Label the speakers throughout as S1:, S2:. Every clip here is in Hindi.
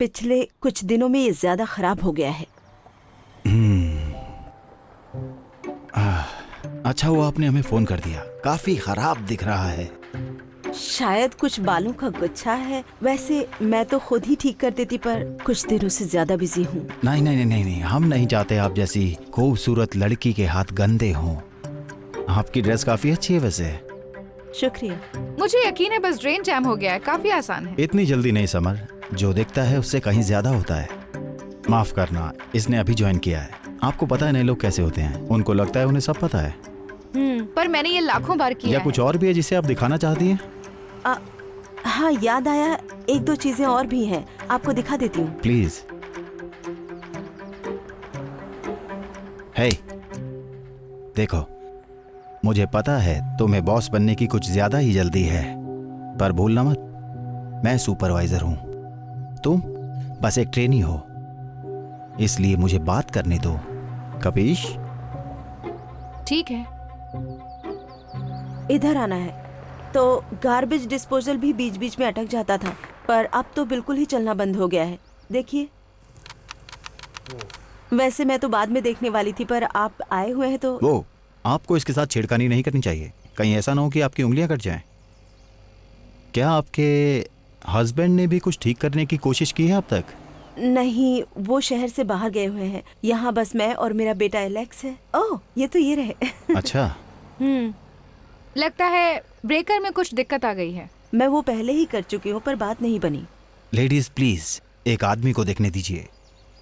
S1: पिछले कुछ दिनों में ये ज्यादा खराब हो गया है।
S2: अच्छा हुआ आपने हमें फोन कर दिया, काफी खराब दिख रहा है।
S1: शायद कुछ बालों का गुच्छा है। वैसे मैं तो खुद ही ठीक कर देती, पर कुछ दिनों से ज्यादा बिजी हूँ।
S2: नहीं नहीं नहीं नहीं, हम नहीं चाहते आप जैसी खूबसूरत लड़की के हाथ गंदे हों। आपकी ड्रेस काफी अच्छी है वैसे।
S1: शुक्रिया।
S3: मुझे यकीन है बस ड्रेन जैम हो गया है, काफी आसान है।
S2: इतनी जल्दी नहीं समर, जो दिखता है उससे कहीं ज्यादा होता है। माफ करना, इसने अभी ज्वाइन किया है। आपको पता है नए लोग कैसे होते हैं, उनको लगता है उन्हें सब पता है।
S3: पर मैंने ये लाखों बार किया
S2: या
S3: है।
S2: कुछ और भी है जिसे आप दिखाना चाहती हैं?
S1: हाँ, याद आया, एक दो चीजें और भी हैं, आपको दिखा देती हूँ।
S2: प्लीज। हे, देखो, मुझे पता है तुम्हें बॉस बनने की कुछ ज्यादा ही जल्दी है, पर भूलना मत, मैं सुपरवाइजर हूं, तुम बस एक ट्रेनी हो, इसलिए मुझे बात करने दो। कपीश?
S3: ठीक है।
S1: इधर आना है। तो गार्बेज डिस्पोजल भी बीच बीच में अटक जाता था, पर अब तो बिल्कुल ही चलना बंद हो गया है। देखिए, वैसे मैं तो बाद में देखने वाली थी, पर आप आए हुए हैं तो।
S2: वो, आपको इसके साथ छेड़खानी नहीं करनी चाहिए, कहीं ऐसा ना हो कि आपकी उंगलियां कट जाएं। क्या आपके हस्बैंड ने भी कुछ ठीक करने की कोशिश की है अब तक?
S1: नहीं, वो शहर से बाहर गए हुए हैं। यहाँ बस मैं और मेरा बेटा एलेक्स है। ओह, ये तो ये रहे।
S2: अच्छा।
S3: लगता है ब्रेकर में कुछ दिक्कत आ गई है।
S1: मैं वो पहले ही कर चुकी हूँ, पर बात नहीं बनी।
S2: लेडीज प्लीज, एक आदमी को देखने दीजिए।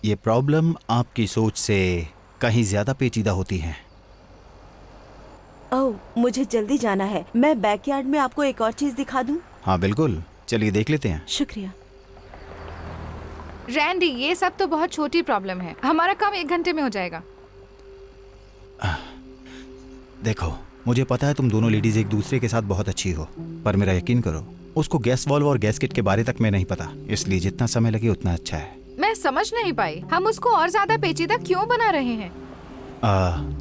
S2: ये प्रॉब्लम आपकी सोच से कहीं ज्यादा पेचीदा होती है।
S1: ओह, मुझे जल्दी जाना है। मैं बैकयार्ड में आपको एक और चीज दिखा दूं?
S2: हाँ बिल्कुल, चलिए देख लेते हैं।
S1: शुक्रिया।
S3: रैंडी, ये सब तो बहुत छोटी प्रॉब्लम है, हमारा काम 1 घंटे में हो जाएगा।
S2: देखो, मुझे पता है तुम दोनों लेडीज एक दूसरे के साथ बहुत अच्छी हो, पर मेरा यकीन करो, उसको गैस वॉल्व और गैस किट के बारे तक में नहीं पता, इसलिए जितना समय लगे उतना अच्छा है।
S3: मैं समझ नहीं पाई, हम उसको और ज्यादा पेचीदा क्यों बना रहे हैं?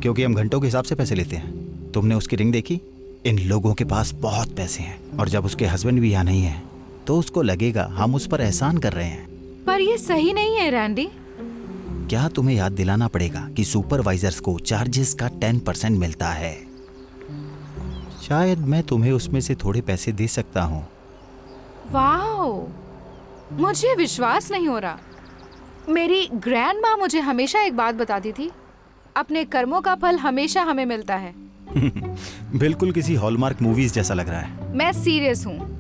S2: क्योंकि हम घंटों के हिसाब से पैसे लेते हैं। तुमने उसकी रिंग देखी? इन लोगों के पास बहुत पैसे हैं, और जब उसके हस्बैंड भी यहाँ नहीं है तो उसको लगेगा हम उस पर एहसान कर रहे हैं।
S3: पर ये सही नहीं है रैंडी।
S2: क्या तुम्हें याद दिलाना पड़ेगा कि सुपरवाइजर्स को चार्जेस का 10% मिलता है? शायद मैं तुम्हें उसमें से थोड़े पैसे दे सकता हूँ।
S3: वाओ, मुझे विश्वास नहीं हो रहा। मेरी ग्रैंड माँ मुझे हमेशा एक बात बताती थी, अपने कर्मों का फल हमेशा हमें मिलता है।
S2: बिल्कुल किसी हॉलमार्क मूवीज जैसा लग रहा है।
S3: मैं सीरियस हूँ,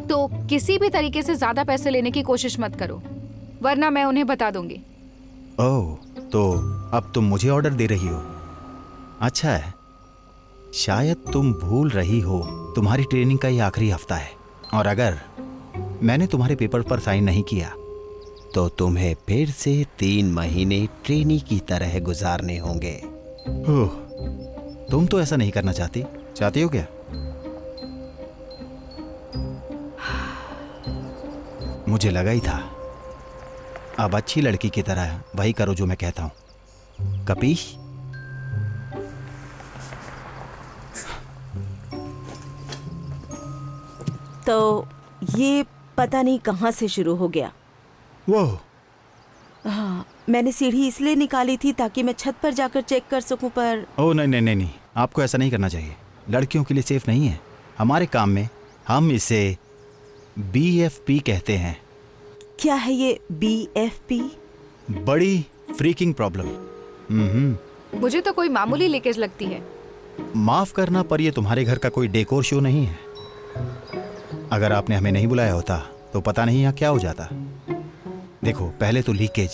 S3: तो किसी भी तरीके से ज्यादा पैसे लेने की कोशिश मत करो, वरना मैं उन्हें बता दूंगी।
S2: ओह, तो अब तुम मुझे ऑर्डर दे रही हो? अच्छा है, शायद तुम भूल रही हो तुम्हारी ट्रेनिंग का ये आखिरी हफ्ता है, और अगर मैंने तुम्हारे पेपर पर साइन नहीं किया तो तुम्हें फिर से 3 महीने ट्रेनी की तरह गुजारने होंगे। ओह, तुम तो ऐसा नहीं करना चाहती हो क्या? मुझे लगा ही था। अब अच्छी लड़की की तरह वही करो जो मैं कहता हूं। कपीश?
S1: तो ये पता नहीं कहाँ से शुरू हो गया।
S2: वो
S1: हाँ, मैंने सीढ़ी इसलिए निकाली थी ताकि मैं छत पर जाकर चेक कर सकूं, पर
S2: ओह नहीं नहीं नहीं नहीं, आपको ऐसा नहीं करना चाहिए, लड़कियों के लिए सेफ नहीं है। हमारे काम में हम इसे BFP कहते हैं।
S1: क्या है ये BFP?
S2: बड़ी फ्रीकिंग प्रॉब्लम।
S3: मुझे तो कोई मामूली लीकेज लगती है।
S2: माफ करना, पर ये तुम्हारे घर का कोई डेकोर शो नहीं है। अगर आपने हमें नहीं बुलाया होता तो पता नहीं यहाँ क्या हो जाता। देखो, पहले तो लीकेज,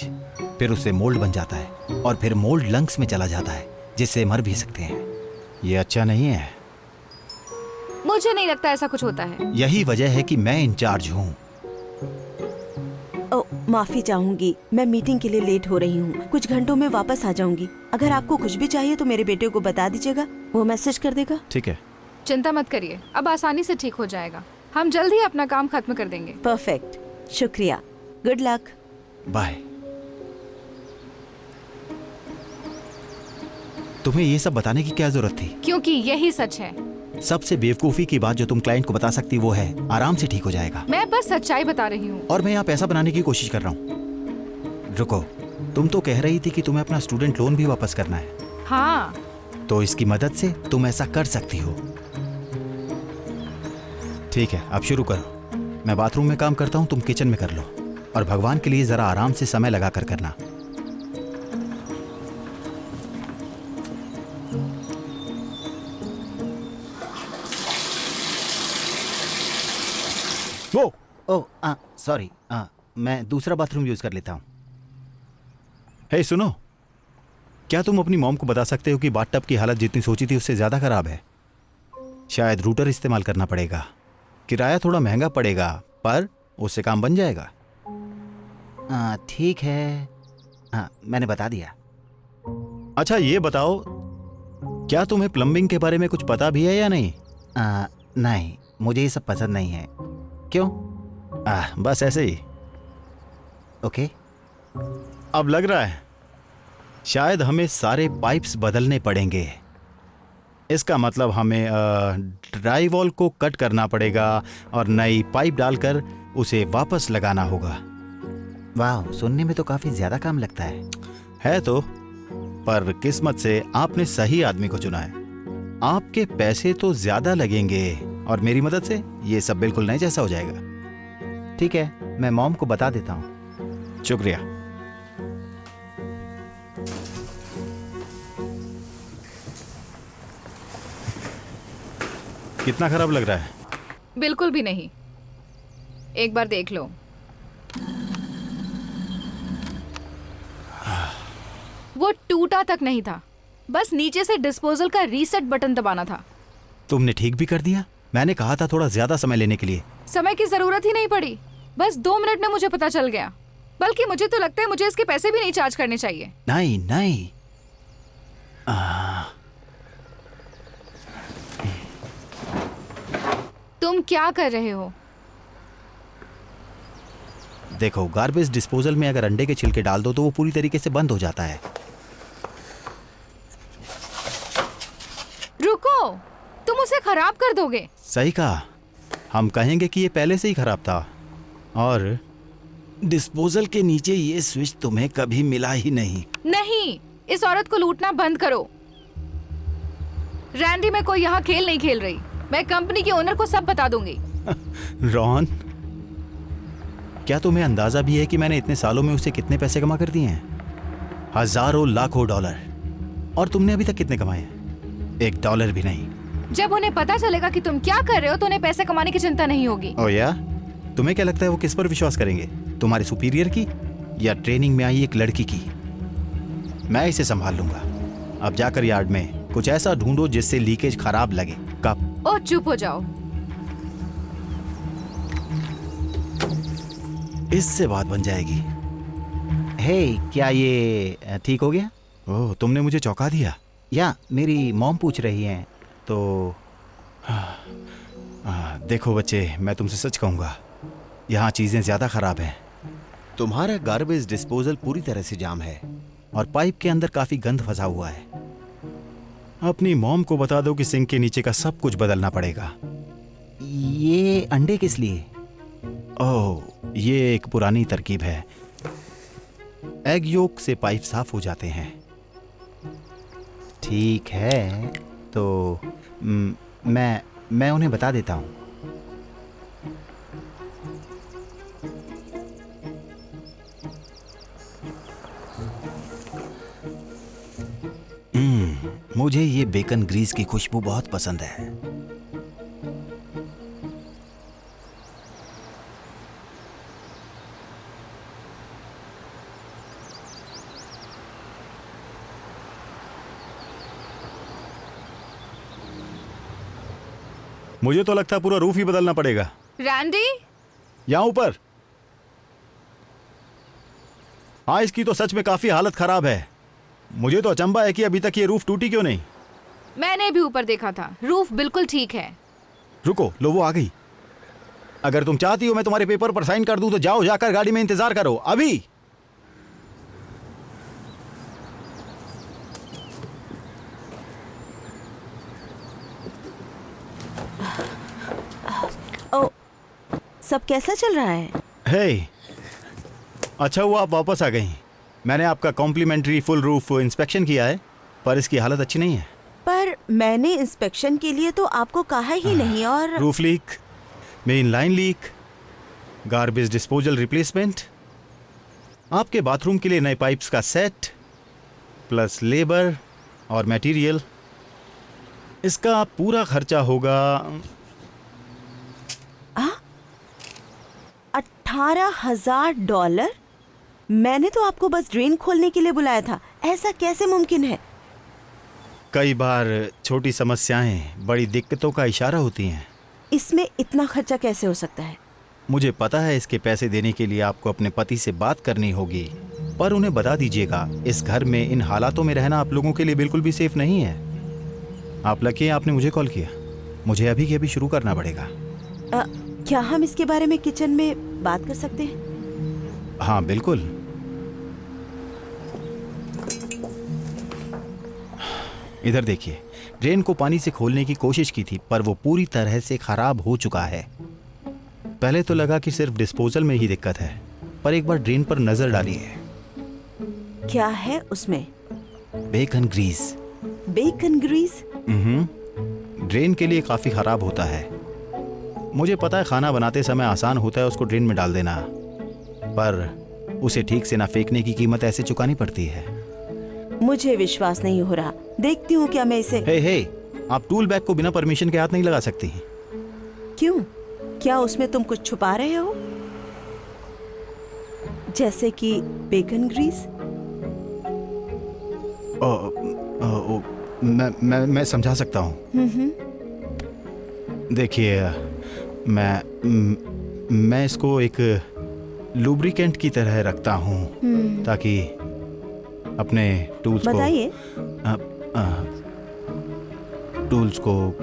S2: फिर उससे मोल्ड बन जाता है, और फिर मोल्ड लंग्स में चला जाता है, जिससे मर भी सकते हैं। ये अच्छा नहीं है।
S3: मुझे नहीं लगता ऐसा कुछ होता है।
S2: यही वजह है कि मैं इंचार्ज हूँ।
S1: ओ, माफी चाहूंगी, मैं मीटिंग के लिए लेट हो रही हूँ। कुछ घंटों में वापस आ जाऊंगी। अगर आपको कुछ भी चाहिए तो मेरे बेटे को बता दीजिएगा, वो मैसेज कर देगा।
S2: ठीक है।
S3: चिंता मत करिए, अब आसानी से ठीक हो जाएगा। हम जल्द ही अपना काम खत्म कर देंगे।
S1: परफेक्ट, शुक्रिया, गुड लक।
S2: बाय। तुम्हें ये सब बताने की क्या जरूरत थी?
S3: क्योंकि यही सच है।
S2: सबसे बेवकूफी की बात जो तुम क्लाइंट को बता सकती वो है आराम से ठीक हो जाएगा।
S3: मैं बस सच्चाई बता रही हूँ।
S2: और मैं यहाँ पैसा बनाने की कोशिश कर रहा हूँ। रुको, तुम तो कह रही थी कि तुम्हें अपना स्टूडेंट लोन भी वापस करना है।
S3: हाँ,
S2: तो इसकी मदद से तुम ऐसा कर सकती हो। ठीक है, अब शुरू करो। मैं बाथरूम में काम करता हूँ, तुम किचन में कर लो। और भगवान के लिए जरा आराम से समय लगा कर करना। वो ओह सॉरी, मैं दूसरा बाथरूम यूज कर लेता हूँ। हे सुनो, क्या तुम अपनी मॉम को बता सकते हो कि बाथटब की हालत जितनी सोची थी उससे ज्यादा खराब है? शायद रूटर इस्तेमाल करना पड़ेगा। किराया थोड़ा महंगा पड़ेगा पर उससे काम बन जाएगा। ठीक है, मैंने बता दिया। अच्छा ये बताओ, क्या तुम्हें प्लम्बिंग के बारे में कुछ पता भी है या नहीं? नहीं, मुझे ये सब पसंद नहीं है। क्यों? बस ऐसे ही। ओके। अब लग रहा है शायद हमें सारे पाइप्स बदलने पड़ेंगे। इसका मतलब हमें ड्राई वॉल को कट करना पड़ेगा और नई पाइप डालकर उसे वापस लगाना होगा। वाह, सुनने में तो काफी ज्यादा काम लगता है तो, पर किस्मत से आपने सही आदमी को चुना है। आपके पैसे तो ज्यादा लगेंगे और मेरी मदद से ये सब बिल्कुल नए जैसा हो जाएगा। ठीक है, मैं मॉम को बता देता हूँ। शुक्रिया। कितना खराब लग रहा है?
S3: बिल्कुल भी नहीं, एक बार देख लो। वो टूटा तक नहीं था, बस नीचे से डिस्पोजल का रीसेट बटन दबाना था।
S2: तुमने ठीक भी कर दिया। मैंने कहा था थोड़ा ज्यादा समय लेने के लिए।
S3: समय की जरूरत ही नहीं पड़ी, बस 2 मिनट में मुझे पता चल गया। बल्कि मुझे तो लगता है मुझे इसके पैसे भी नहीं चार्ज करने चाहिए।
S2: नहीं नहीं,
S3: तुम क्या कर रहे हो?
S2: देखो, गार्बेज डिस्पोजल में अगर अंडे के छिलके डाल दो तो वो पूरी तरीके से बंद हो जाता है।
S3: रुको, तुम उसे खराब कर दोगे।
S2: सही कहा, हम कहेंगे कि ये पहले से ही खराब था और डिस्पोजल के नीचे ये स्विच तुम्हें कभी मिला ही नहीं।
S3: नहीं, इस औरत को लूटना बंद करो। रैंडी, मैं कोई यहाँ खेल नहीं खेल रही। मैं कंपनी के ओनर को सब बता दूंगी।
S2: रॉन, क्या तुम्हें अंदाजा भी है कि मैंने इतने सालों में उसे कितने पैसे कमा कर दिए हैं? हजारों लाखों डॉलर। और तुमने अभी तक कितने कमाए हैं? $1 भी नहीं।
S3: जब उन्हें पता चलेगा कि तुम क्या कर रहे हो तो उन्हें पैसे कमाने की चिंता नहीं होगी।
S2: ओ या? तुम्हें क्या लगता है वो किस पर विश्वास करेंगे? तुम्हारे सुपीरियर की या ट्रेनिंग में आई एक लड़की की? मैं इसे संभाल लूंगा। अब जाकर यार्ड में कुछ ऐसा ढूंढो जिससे लीकेज खराब लगे। कब?
S3: ओ चुप हो जाओ।
S2: इससे बात बन जाएगी। हे, क्या ये ठीक हो गया? ओह, तुमने मुझे चौंका दिया। या मेरी मॉम पूछ रही हैं तो देखो बच्चे, मैं तुमसे सच कहूँगा, यहाँ चीज़ें ज़्यादा ख़राब हैं। तुम्हारा गार्बेज डिस्पोजल पूरी तरह से जाम है और पाइप के अंदर काफ़ी गंद फंसा हुआ है। अपनी मॉम को बता दो कि सिंक के नीचे का सब कुछ बदलना पड़ेगा। ये अंडे किस लिए? ओह, ये एक पुरानी तरकीब है। एग योक से पाइप साफ हो जाते हैं। ठीक है, तो मैं उन्हें बता देता हूँ। मुझे ये बेकन ग्रीस की खुशबू बहुत पसंद है। मुझे तो लगता है पूरा रूफ ही बदलना पड़ेगा।
S3: रैंडी,
S2: यहाँ ऊपर। हाँ, इसकी तो सच में काफी हालत खराब है। मुझे तो अचंभा है कि अभी तक ये रूफ टूटी क्यों नहीं।
S3: मैंने भी ऊपर देखा था, रूफ बिल्कुल ठीक है।
S2: रुको, लो वो आ गई। अगर तुम चाहती हो मैं तुम्हारे पेपर पर साइन कर दूं तो जाओ, जाकर गाड़ी में इंतजार करो अभी।
S1: सब कैसा चल रहा है?
S2: हे, अच्छा हुआ आप वापस आ गई। मैंने आपका कॉम्प्लीमेंट्री फुल रूफ इंस्पेक्शन किया है, पर इसकी हालत अच्छी नहीं है।
S1: पर मैंने इंस्पेक्शन के लिए तो आपको कहा ही नहीं। और
S2: roof leak, main line leak, garbage disposal replacement, आपके बाथरूम के लिए नए पाइप्स का सेट, प्लस लेबर और मटेरियल, इसका पूरा खर्चा होगा
S1: $18,000। मैंने तो आपको बस ड्रेन खोलने के लिए बुलाया था, ऐसा कैसे मुमकिन है?
S2: कई बार छोटी समस्याएं बड़ी दिक्कतों का इशारा होती हैं।
S1: इसमें इतना खर्चा कैसे हो सकता है?
S2: मुझे पता है इसके पैसे देने के लिए आपको अपने पति से बात करनी होगी, पर उन्हें बता दीजिएगा इस घर में इन हालातों में रहना आप लोगों के लिए बिल्कुल भी सेफ नहीं है। आप लकी हैं आपने मुझे कॉल किया, मुझे अभी के अभी शुरू करना पड़ेगा।
S1: क्या हम इसके बारे में किचन में बात कर सकते हैं?
S2: हाँ बिल्कुल। इधर देखिए, ड्रेन को पानी से खोलने की कोशिश की थी, पर वो पूरी तरह से खराब हो चुका है। पहले तो लगा कि सिर्फ डिस्पोजल में ही दिक्कत है, पर एक बार ड्रेन पर नजर डालिए।
S1: क्या है उसमें?
S2: Bacon grease.
S1: Bacon grease?
S2: Drain के लिए काफी खराब होता है। मुझे पता है खाना बनाते समय आसान होता है उसको ड्रेन में डाल देना, पर उसे ठीक से ना फेंकने की कीमत ऐसे चुकानी पड़ती है।
S1: मुझे विश्वास नहीं हो रहा। देखती हूँ क्या मैं इसे।
S2: हे, आप टूल बैग को बिना परमिशन के हाथ नहीं लगा सकती।
S1: क्यों? क्या उसमें तुम कुछ छुपा रहे हो? जैसे कि बेकन ग्रीस?
S2: मैं समझा सकता हूँ। देखिए, मैं इसको एक लुब्रिकेंट की तरह रखता हूँ ताकि अपने टूल्स को
S1: बताइए।
S2: टूल्स को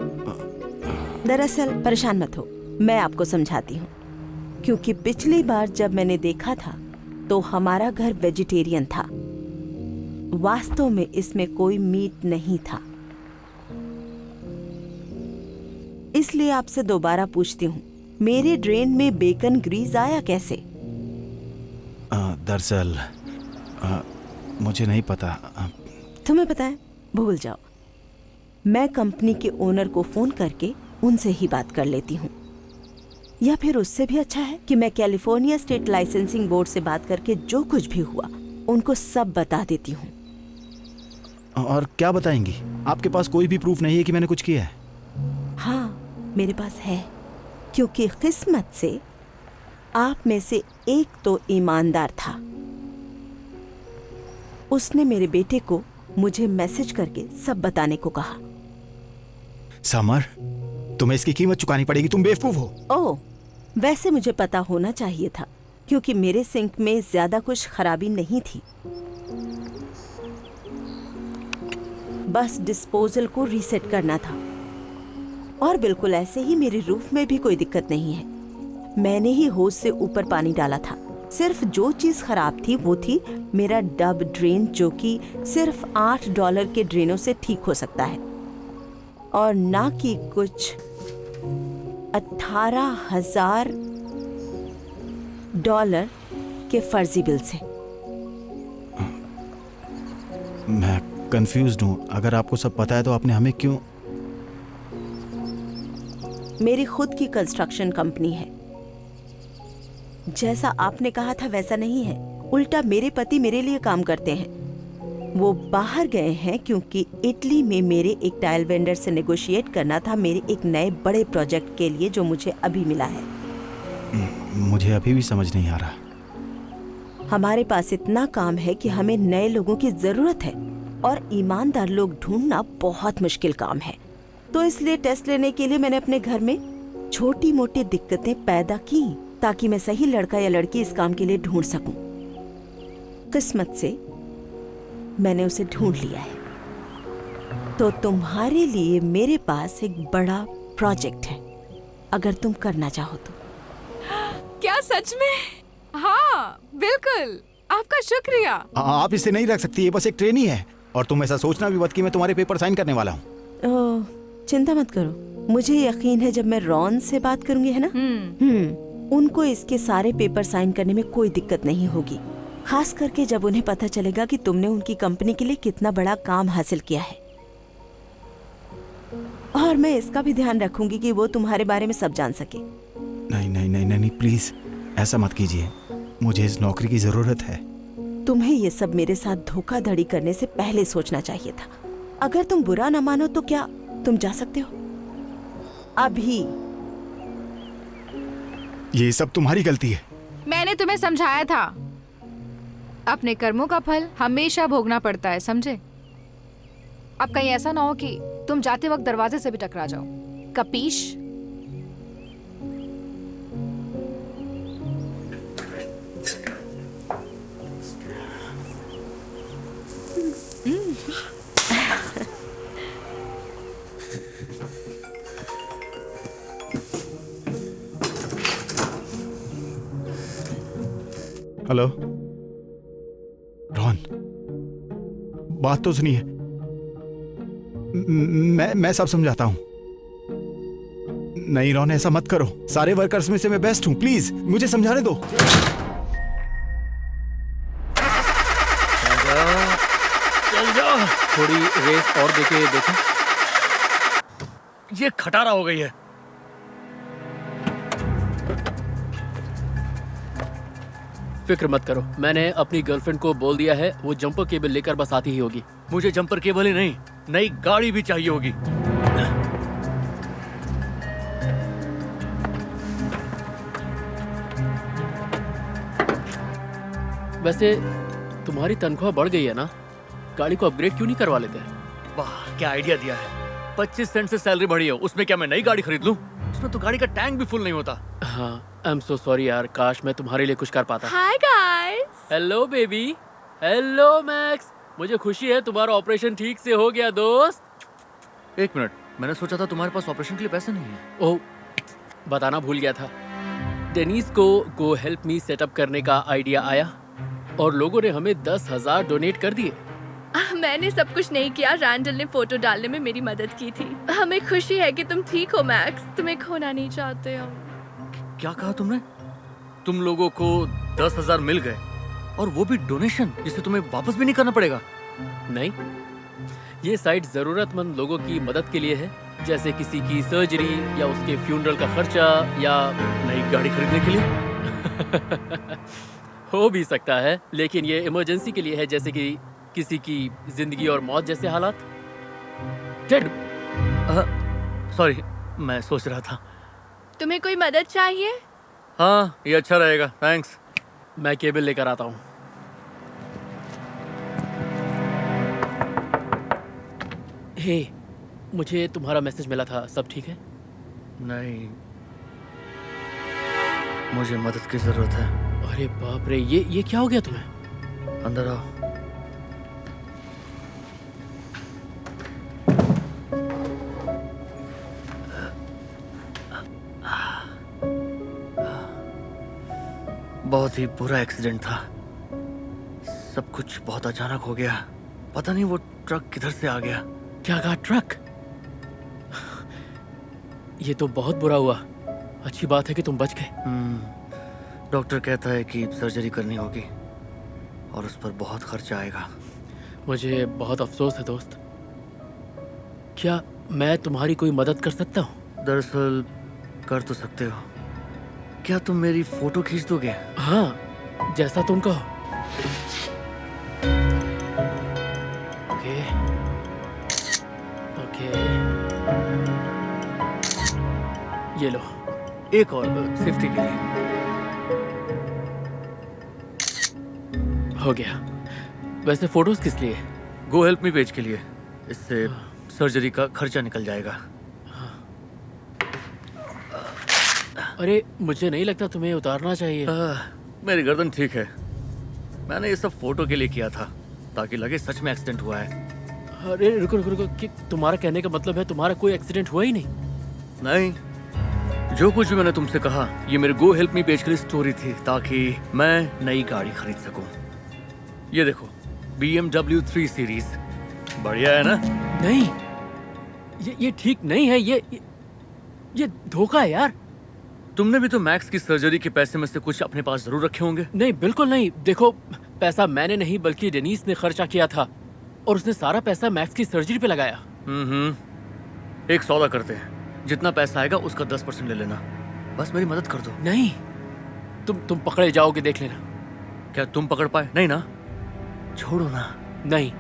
S1: दरअसल परेशान मत हो, मैं आपको समझाती हूँ। क्योंकि पिछली बार जब मैंने देखा था तो हमारा घर वेजिटेरियन था। वास्तव में इसमें कोई मीट नहीं था। इसलिए आपसे दोबारा पूछती हूँ, मेरे ड्रेन में बेकन ग्रीस आया कैसे?
S2: दरअसल मुझे नहीं पता।
S1: तुम्हें पता है? भूल जाओ। मैं कंपनी के ओनर को फोन करके उनसे ही बात कर लेती हूँ, या फिर उससे भी अच्छा है कि मैं कैलिफोर्निया स्टेट लाइसेंसिंग बोर्ड से बात करके जो कुछ भी हुआ उनको सब बता देती हूँ।
S2: और क्या बताएंगी? आपके पास कोई भी प्रूफ नहीं है कि मैंने कुछ किया है?
S1: हाँ, मेरे पास है, क्योंकि किस्मत से आप में से एक तो ईमानदार था। उसने मेरे बेटे को मुझे मैसेज करके सब बताने को कहा।
S2: समर, तुम्हें इसकी कीमत चुकानी पड़ेगी, तुम बेवकूफ हो।
S1: ओह, वैसे मुझे पता होना चाहिए था, क्योंकि मेरे सिंक में ज्यादा कुछ खराबी नहीं थी। बस डिस्पोजल को रीसेट करना था। और बिल्कुल ऐसे ही मेरे रूफ में भी कोई दिक्कत नहीं है। मैंने ही होज से ऊपर पानी डाला था। सिर्फ जो चीज खराब थी वो थी मेरा डब ड्रेन, जो कि सिर्फ $8 के ड्रेनों से ठीक हो सकता है, और ना कि कुछ $18,000 के फर्जी बिल से।
S2: मैं कंफ्यूज्ड हूँ। अगर आपको सब पता है तो आपने हमें क्यों?
S1: मेरी खुद की कंस्ट्रक्शन कंपनी है। जैसा आपने कहा था वैसा नहीं है। उल्टा मेरे पति मेरे लिए काम करते हैं। वो बाहर गए हैं क्योंकि इटली में मेरे एक टाइल वेंडर से नेगोशिएट करना था मेरे एक नए बड़े प्रोजेक्ट के लिए, जो मुझे अभी मिला है।
S2: मुझे अभी भी समझ नहीं आ रहा।
S1: हमारे पास इतना काम है कि हमें नए लोगों की जरूरत है, और ईमानदार लोग ढूंढना बहुत मुश्किल काम है। तो इसलिए टेस्ट लेने के लिए मैंने अपने घर में छोटी मोटी दिक्कतें पैदा की, ताकि मैं सही लड़का या लड़की इस काम के लिए ढूंढ सकूं। किस्मत से मैंने उसे ढूंढ लिया है। तो तुम्हारे लिए मेरे पास एक बड़ा प्रोजेक्ट है, अगर तुम करना चाहो तो।
S3: क्या सच में? हाँ बिल्कुल, आपका शुक्रिया।
S2: आप इसे नहीं रख सकती, ये बस एक ट्रेनी है। और तुम ऐसा सोचना भी मत कि मैं तुम्हारे पेपर साइन करने वाला हूँ।
S1: ओह, चिंता मत करो, मुझे यकीन है जब मैं रॉन से बात करूंगी, है ना? उनको इसके सारे पेपर साइन करने में कोई दिक्कत नहीं होगी, खास करके जब उन्हें पता चलेगा कि तुमने उनकी कंपनी के लिए कितना बड़ा काम हासिल किया है। और मैं इसका भी ध्यान रखूंगी कि वो तुम्हारे बारे में सब जान सके।
S2: नहीं नहीं नहीं नहीं, प्लीज ऐसा मत कीजिए, मुझे इस नौकरी की जरूरत है।
S1: तुम्हें ये सब मेरे साथ धोखाधड़ी करने से पहले सोचना चाहिए था। अगर तुम बुरा न मानो तो क्या तुम जा सकते हो अभी?
S2: ये सब तुम्हारी गलती है।
S3: मैंने तुम्हें समझाया था, अपने कर्मों का फल हमेशा भोगना पड़ता है, समझे? अब कहीं ऐसा ना हो कि तुम जाते वक्त दरवाजे से भी टकरा जाओ। कपीश?
S2: हेलो रोहन, बात तो सुनिए। मैं सब समझाता हूं। नहीं रोहन, ऐसा मत करो। सारे वर्कर्स में से मैं बेस्ट हूं, प्लीज मुझे समझाने दो।
S4: चल जाओ, थोड़ी रेस और देके देखो। ये खटारा हो गई है। फिक्र मत करो, मैंने अपनी गर्लफ्रेंड को बोल दिया है, वो जंपर केबल लेकर बस आती ही होगी। मुझे जंपर केबल ही नहीं, नई गाड़ी भी चाहिए होगी। वैसे तुम्हारी तनख्वाह बढ़ गई है ना, गाड़ी को अपग्रेड क्यों नहीं करवा लेते? वाह, क्या आइडिया दिया है। 25 सेंट से सैलरी बढ़ी है, उसमें क्या मैं नई गाड़ी खरीद लूं? उसमें तो गाड़ी का टैंक भी फुल नहीं होता। हाँ, आई एम सो सॉरी यार, काश मैं तुम्हारे लिए कुछ कर पाता।
S5: Hi guys.
S4: Hello baby. Hello max. मुझे खुशी है तुम्हारा ऑपरेशन ठीक से हो गया दोस्त। एक मिनट, मैंने सोचा था तुम्हारे पास ऑपरेशन के लिए पैसे नहीं है। ओह, बताना भूल गया था। डेनिस को गो हेल्प मी सेटअप करने का आइडिया आया और लोगों ने हमें 10,000 डोनेट कर दिए।
S5: मैंने सब कुछ नहीं किया, रैंडल ने फोटो डालने में मेरी मदद की थी। हमें खुशी है कि तुम ठीक हो मैक्स, तुम्हें खोना नहीं चाहते हो।
S4: क्या कहा तुमने? तुम लोगों को 10,000 मिल गए और वो भी डोनेशन, जिसे तुम्हें वापस भी नहीं करना पड़ेगा? नहीं, ये साइट जरूरतमंद लोगों की मदद के लिए है, जैसे किसी की सर्जरी या उसके फ्यूनरल का खर्चा या नई गाड़ी खरीदने के लिए। हो भी सकता है, लेकिन ये इमरजेंसी के लिए है, जैसे कि किसी की जिंदगी और मौत जैसे हालात। टेड, सॉरी, मैं सोच रहा था।
S5: तुम्हें कोई मदद चाहिए?
S4: हाँ, ये अच्छा रहेगा, थैंक्स। मैं केबल लेकर आता हूँ। हे, मुझे तुम्हारा मैसेज मिला था, सब ठीक है? नहीं, मुझे मदद की जरूरत है। अरे बाप रे, ये क्या हो गया तुम्हें? अंदर आओ। बहुत ही बुरा एक्सीडेंट था, सब कुछ बहुत अचानक हो गया। पता नहीं वो ट्रक किधर से आ गया। क्या कहा, ट्रक? ये तो बहुत बुरा हुआ। अच्छी बात है कि तुम बच गए। डॉक्टर कहता है कि सर्जरी करनी होगी और उस पर बहुत खर्चा आएगा। मुझे बहुत अफसोस है दोस्त। क्या मैं तुम्हारी कोई मदद कर सकता हूँ? दरअसल कर तो सकते हो। क्या तुम मेरी फोटो खींच दोगे? हाँ, जैसा तुम कहो। ओके, ओके, ये लो, एक और सेफ्टी के लिए। हो गया। वैसे फोटोज किस लिए? गो हेल्प मी पेज के लिए। इससे सर्जरी का खर्चा निकल जाएगा। अरे, मुझे नहीं लगता तुम्हें उतारना चाहिए। मेरी गर्दन ठीक है। मैंने ये सब फोटो के लिए किया था, ताकि लगे सच में एक्सीडेंट हुआ है। अरे रुको रुको रुको, कि तुम्हारा कहने का मतलब है तुम्हारा कोई एक्सीडेंट हुआ ही नहीं? नहीं, जो कुछ भी मैंने तुमसे कहा, ये मेरे गो हेल्प मी पेज के लिए स्टोरी थी, ताकि मैं नई गाड़ी खरीद सकूं। ये देखो, BMW 3 सीरीज, बढ़िया है ना? नहीं, ये ठीक नहीं है। ये धोखा है यार। तुमने भी तो मैक्स की सर्जरी के पैसे में से कुछ अपने पास जरूर रखे होंगे।
S6: नहीं, बिल्कुल नहीं। देखो, पैसा मैंने नहीं बल्कि डेनिस ने खर्चा किया था और उसने सारा पैसा मैक्स की सर्जरी पे लगाया।
S4: एक सौदा करते हैं, जितना पैसा आएगा उसका 10% ले लेना। बस मेरी मदद कर दो।
S6: नहीं, तुम पकड़े जाओगे, देख लेना।
S4: क्या तुम पकड़ पाए? नहीं ना? छोड़ो ना।
S6: नहीं,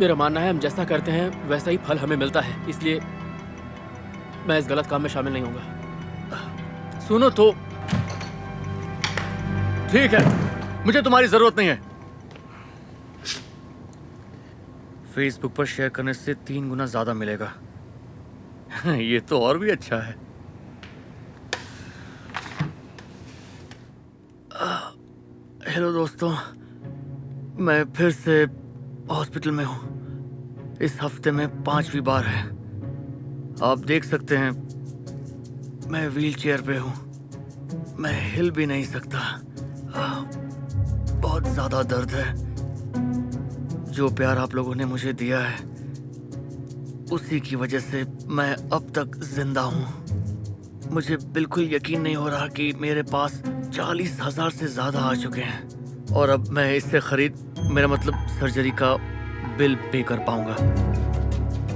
S6: मेरा मानना है हम जैसा करते हैं वैसा ही फल हमें मिलता है, इसलिए मैं इस गलत काम में शामिल नहीं होऊंगा।
S4: सुनो तो, ठीक है, मुझे तुम्हारी जरूरत नहीं है। फेसबुक पर शेयर करने से 3 गुना ज्यादा मिलेगा। ये तो और भी अच्छा है। हेलो दोस्तों, मैं फिर से हॉस्पिटल में हूँ। इस हफ्ते में 5वीं बार है। आप देख सकते हैं मैं व्हीलचेयर पे हूँ। मैं हिल भी नहीं सकता। बहुत ज्यादा दर्द है। जो प्यार आप लोगों ने मुझे दिया है उसी की वजह से मैं अब तक जिंदा हूँ। मुझे बिल्कुल यकीन नहीं हो रहा कि मेरे पास 40,000 से ज्यादा आ चुके हैं और अब मैं इससे मेरा मतलब सर्जरी का बिल पे कर पाऊंगा।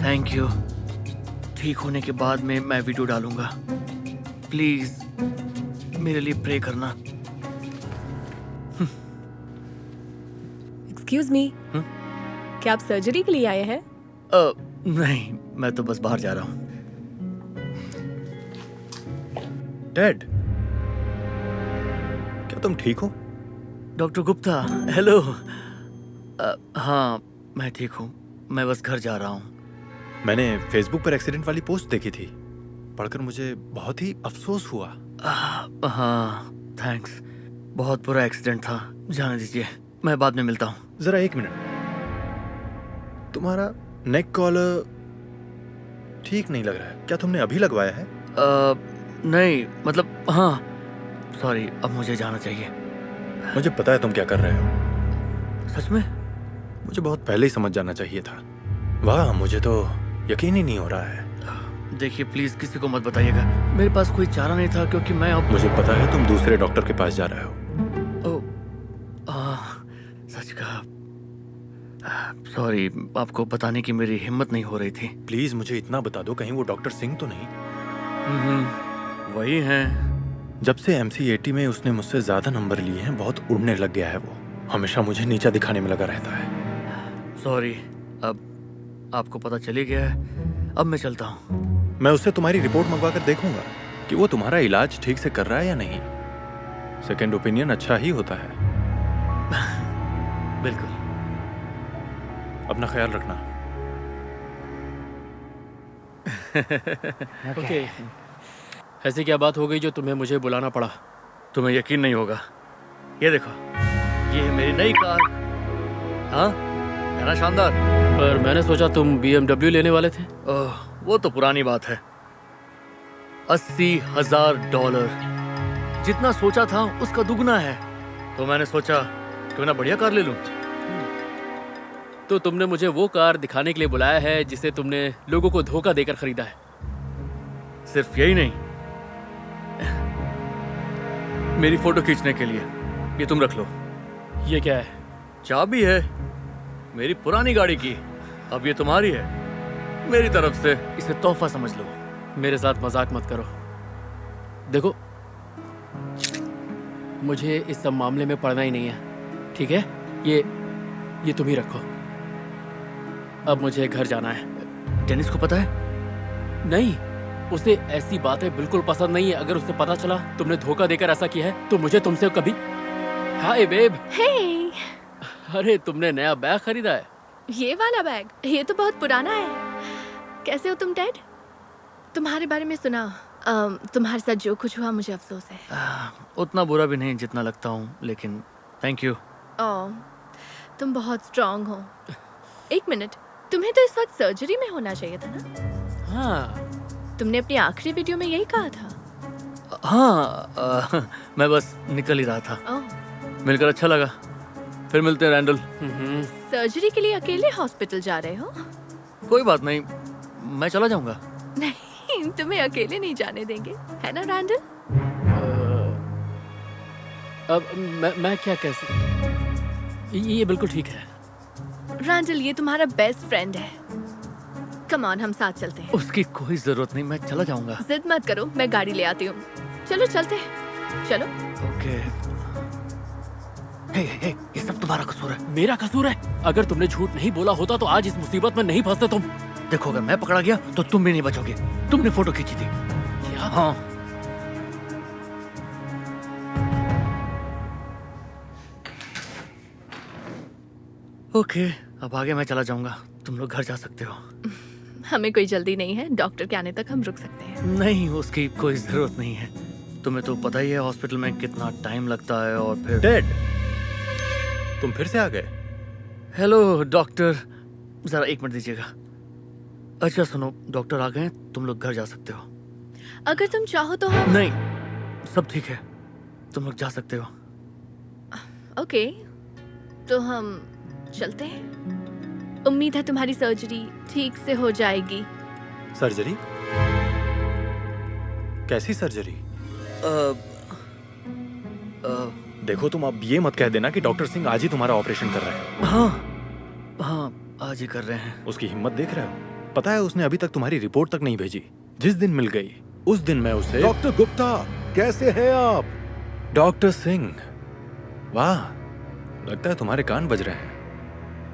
S4: Thank you. ठीक होने के बाद में मैं वीडियो डालूंगा। प्लीज मेरे लिए प्रे करना।
S7: एक्सक्यूज मी, क्या आप सर्जरी के लिए आए हैं?
S4: नहीं, मैं तो बस बाहर जा रहा हूँ।
S8: डैड, क्या तुम ठीक हो?
S4: Doctor Gupta, hello. हाँ, मैं ठीक हूँ। मैं बस घर जा रहा हूँ।
S8: मैंने फेसबुक पर एक्सीडेंट वाली पोस्ट देखी थी, पढ़कर मुझे बहुत ही अफसोस हुआ।
S4: हाँ, थैंक्स। बहुत बुरा एक्सीडेंट था। जाने दीजिए, मैं बाद में मिलता हूँ।
S8: जरा 1 मिनट। तुम्हारा नेक कॉलर ठीक नहीं लग रहा है। क्या तुमने अभी लगवाया है?
S4: नहीं, मतलब हाँ, सॉरी, अब मुझे जाना चाहिए।
S8: मुझे पता है तुम क्या कर रहे हो।
S4: सच में?
S8: मुझे बहुत पहले ही समझ जाना चाहिए था। वाह, मुझे तो यकीन ही नहीं हो रहा है।
S4: देखिए, प्लीज किसी को मत बताइएगा। मेरे पास कोई चारा नहीं था क्योंकि मैं अब
S8: मुझे पता है तुम दूसरे डॉक्टर के पास जा रहे हो।
S4: सच कहा। सॉरी, आपको बताने की मेरी हिम्मत नहीं हो रही थी।
S8: प्लीज मुझे इतना बता दो, कहीं वो डॉक्टर सिंह तो नहीं?
S4: वही हैं।
S8: जब से MCAT में उसने मुझसे ज्यादा नंबर लिए हैं, बहुत उड़ने लग गया है वो। हमेशा मुझे नीचा दिखाने में लगा रहता है।
S4: सॉरी, अब आपको पता चली गया है। अब मैं चलता हूँ।
S8: मैं उससे तुम्हारी रिपोर्ट मंगवा कर देखूंगा कि वो तुम्हारा इलाज ठीक से कर रहा है या नहीं। सेकंड ओपिनियन अच्छा ही होता है।
S4: बिल्कुल।
S8: अपना ख्याल रखना।
S6: ओके, ऐसी क्या बात हो गई जो तुम्हें मुझे बुलाना पड़ा?
S4: तुम्हें यकीन नहीं होगा। ये देखो, ये है मेरी नई कार। हाँ, है ना शानदार?
S6: पर मैंने सोचा तुम BMW लेने वाले थे।
S4: वो तो पुरानी बात है। $80,000। जितना सोचा था उसका दुगना है। तो मैंने सोचा क्यों ना बढ़िया कार ले लूं।
S6: तो तुमने मुझे वो कार दिखाने के लिए बुलाया है जिसे तुमने लोगों को धोखा देकर खरीदा है।
S4: सिर्फ यही नहीं, मेरी फोटो खींचने के लिए। ये तुम रख लो।
S6: ये क्या है?
S4: चाबी है मेरी पुरानी गाड़ी की। अब ये तुम्हारी है, मेरी तरफ से। इसे तोहफा समझ लो।
S6: मेरे साथ मजाक मत करो। देखो, मुझे इस सब मामले में पड़ना ही नहीं है, ठीक है? ये तुम ही रखो। अब मुझे घर जाना है।
S4: डेनिस को पता है?
S6: नहीं, उसे ऐसी बातें बिल्कुल पसंद नहीं है। अगर उसे पता चला तुमने धोखा देकर ऐसा किया है तो मुझे तुमसे कभी। हाय बेब।
S5: हे,
S6: अरे, तुमने नया बैग खरीदा है?
S5: ये वाला बैग? ये तो बहुत पुराना है। कैसे हो तुम डैड? तुम्हारे बारे में सुना। तुम्हारे साथ जो कुछ हुआ मुझे अफसोस है।
S4: उतना बुरा भी नहीं जितना लगता हूँ, लेकिन थैंक यू।
S5: तुम बहुत स्ट्रांग हो। 1 मिनट, तुम्हें तो इस वक्त सर्जरी में होना चाहिए था ना?
S6: हाँ।
S5: तुमने अपनी आखिरी वीडियो में यही कहा था।
S4: हाँ, मैं बस निकल ही रहा था।
S5: ओह,
S4: मिलकर अच्छा लगा। फिर मिलते हैं रैंडल।
S5: सर्जरी के लिए अकेले हॉस्पिटल जा रहे हो?
S4: कोई बात नहीं, मैं चला जाऊंगा।
S5: नहीं, तुम्हें अकेले नहीं जाने देंगे, है ना रैंडल?
S6: अब मैं क्या कह सकता? ये बिल्कुल ठीक है।
S5: रैंडल, ये तुम्हारा बेस्ट फ्रेंड है। कम ऑन, हम साथ चलते हैं।
S4: उसकी कोई जरूरत नहीं, मैं चला जाऊंगा।
S5: जिद मत करो, मैं गाड़ी ले आती हूँ। चलो चलते हैं, चलो।
S4: ओके। हे, ये सब तुम्हारा कसूर है।
S6: मेरा कसूर है? अगर तुमने झूठ नहीं बोला होता तो आज इस मुसीबत में नहीं फंसते तुम।
S4: देखो, अगर मैं पकड़ा गया तो तुम भी नहीं बचोगे। तुमने फोटो खींची थी।
S6: क्या?
S4: हाँ। ओके, अब आगे मैं चला जाऊंगा। तुम लोग घर जा सकते हो।
S5: हमें कोई जल्दी नहीं है, डॉक्टर के आने तक हम रुक सकते हैं।
S4: नहीं, उसकी कोई जरूरत नहीं है। तुम्हें तो पता ही है हॉस्पिटल में कितना टाइम लगता है। और फिर
S8: टेड, तुम फिर से आ गए?
S4: हेलो डॉक्टर, जरा एक मिनट दीजिएगा। अच्छा सुनो, डॉक्टर आ गए, तुम लोग घर जा सकते हो।
S5: अगर तुम चाहो तो हम...
S4: नहीं, सब ठीक है, तुम लोग जा सकते हो।
S5: ओके, तो हम चलते हैं। उम्मीद है तुम्हारी सर्जरी ठीक से हो जाएगी।
S8: सर्जरी? कैसी सर्जरी? देखो, तुम अब ये मत कह देना कि डॉक्टर सिंह आज ही तुम्हारा ऑपरेशन कर रहे हैं।
S4: हाँ, आज ही कर रहे हैं।
S8: उसकी हिम्मत देख रहे हो? पता है उसने अभी तक तुम्हारी रिपोर्ट तक नहीं भेजी। जिस दिन मिल गई उस दिन मैं उसे...
S9: डॉक्टर गुप्ता, कैसे हैं आप?
S8: डॉक्टर सिंह, वाह, लगता है तुम्हारे कान बज रहे हैं।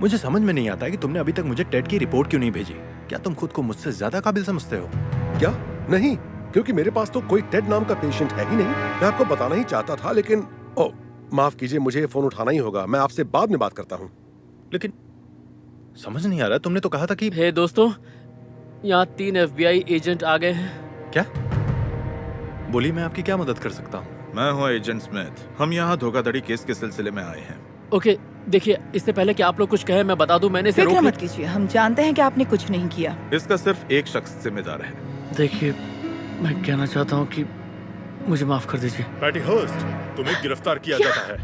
S8: मुझे समझ में नहीं आता कि तुमने अभी तक मुझे टेड की रिपोर्ट क्यों नहीं भेजी। क्या तुम खुद को मुझसे ज्यादा काबिल समझते हो?
S9: क्या? नहीं, क्योंकि मेरे पास तो कोई टेड नाम का पेशेंट है ही नहीं। मैं आपको बताना ही चाहता था, लेकिन ओह, माफ कीजिए, मुझे फोन उठाना ही होगा। मैं आपसे बाद में बात करता हूँ।
S8: लेकिन समझ नहीं आ रहा, तुमने तो कहा था कि...
S6: हे दोस्तों, यहाँ 3 FBI एजेंट आ गए हैं।
S8: क्या? बोलिए, मैं आपकी क्या मदद कर सकता हूँ?
S10: मैं हूँ एजेंट स्मिथ। हम यहाँ धोखाधड़ी केस के सिलसिले में आए हैं।
S6: ओके, देखिए, इससे पहले कि आप लोग कुछ कहें, मैं बता दूं, मैंने इसे
S11: फिक्र
S6: रोक
S11: मत कीजिए, हम जानते हैं कि आपने कुछ नहीं किया।
S10: इसका सिर्फ एक शख्स जिम्मेदार है।
S4: देखिए, मैं कहना चाहता हूँ कि मुझे माफ कर दीजिए।
S9: पैटी हर्स्ट, तुम्हें गिरफ्तार किया जाता है।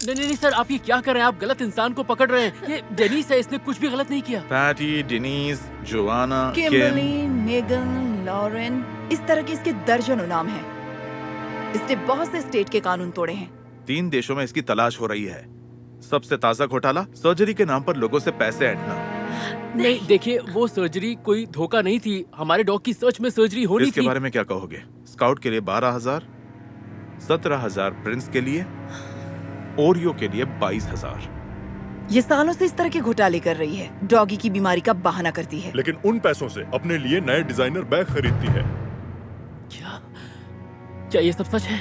S6: नहीं सर, आप ये क्या कर रहे हैं? आप गलत इंसान को पकड़ रहे हैं। ये डेनिस है, इसने कुछ भी गलत नहीं किया।
S10: Patty, Dennis, Joanna,
S11: Kimberly, Megan, Lauren, इस तरह के इसके दर्जनों नाम हैं। इसने बहुत से स्टेट के कानून तोड़े हैं।
S10: 3 देशों में इसकी तलाश हो रही है। सबसे ताजा घोटाला, सर्जरी के नाम पर लोगों से पैसे ऐंठना।
S6: नहीं, देखिए, वो सर्जरी कोई धोखा नहीं थी। हमारे डॉग की सर्च में सर्जरी होनी थी।
S10: इसके बारे में क्या कहोगे? स्काउट के लिए 12,000, 17,000 प्रिंस के लिए, ओरियो के लिए 22,000।
S11: ये सालों से इस तरह के घोटाले कर रही है। डॉगी की बीमारी का बहाना करती है।
S9: लेकिन उन पैसों से अपने लिए नए डिजाइनर बैग खरीदती है।
S6: क्या ये सब सच है?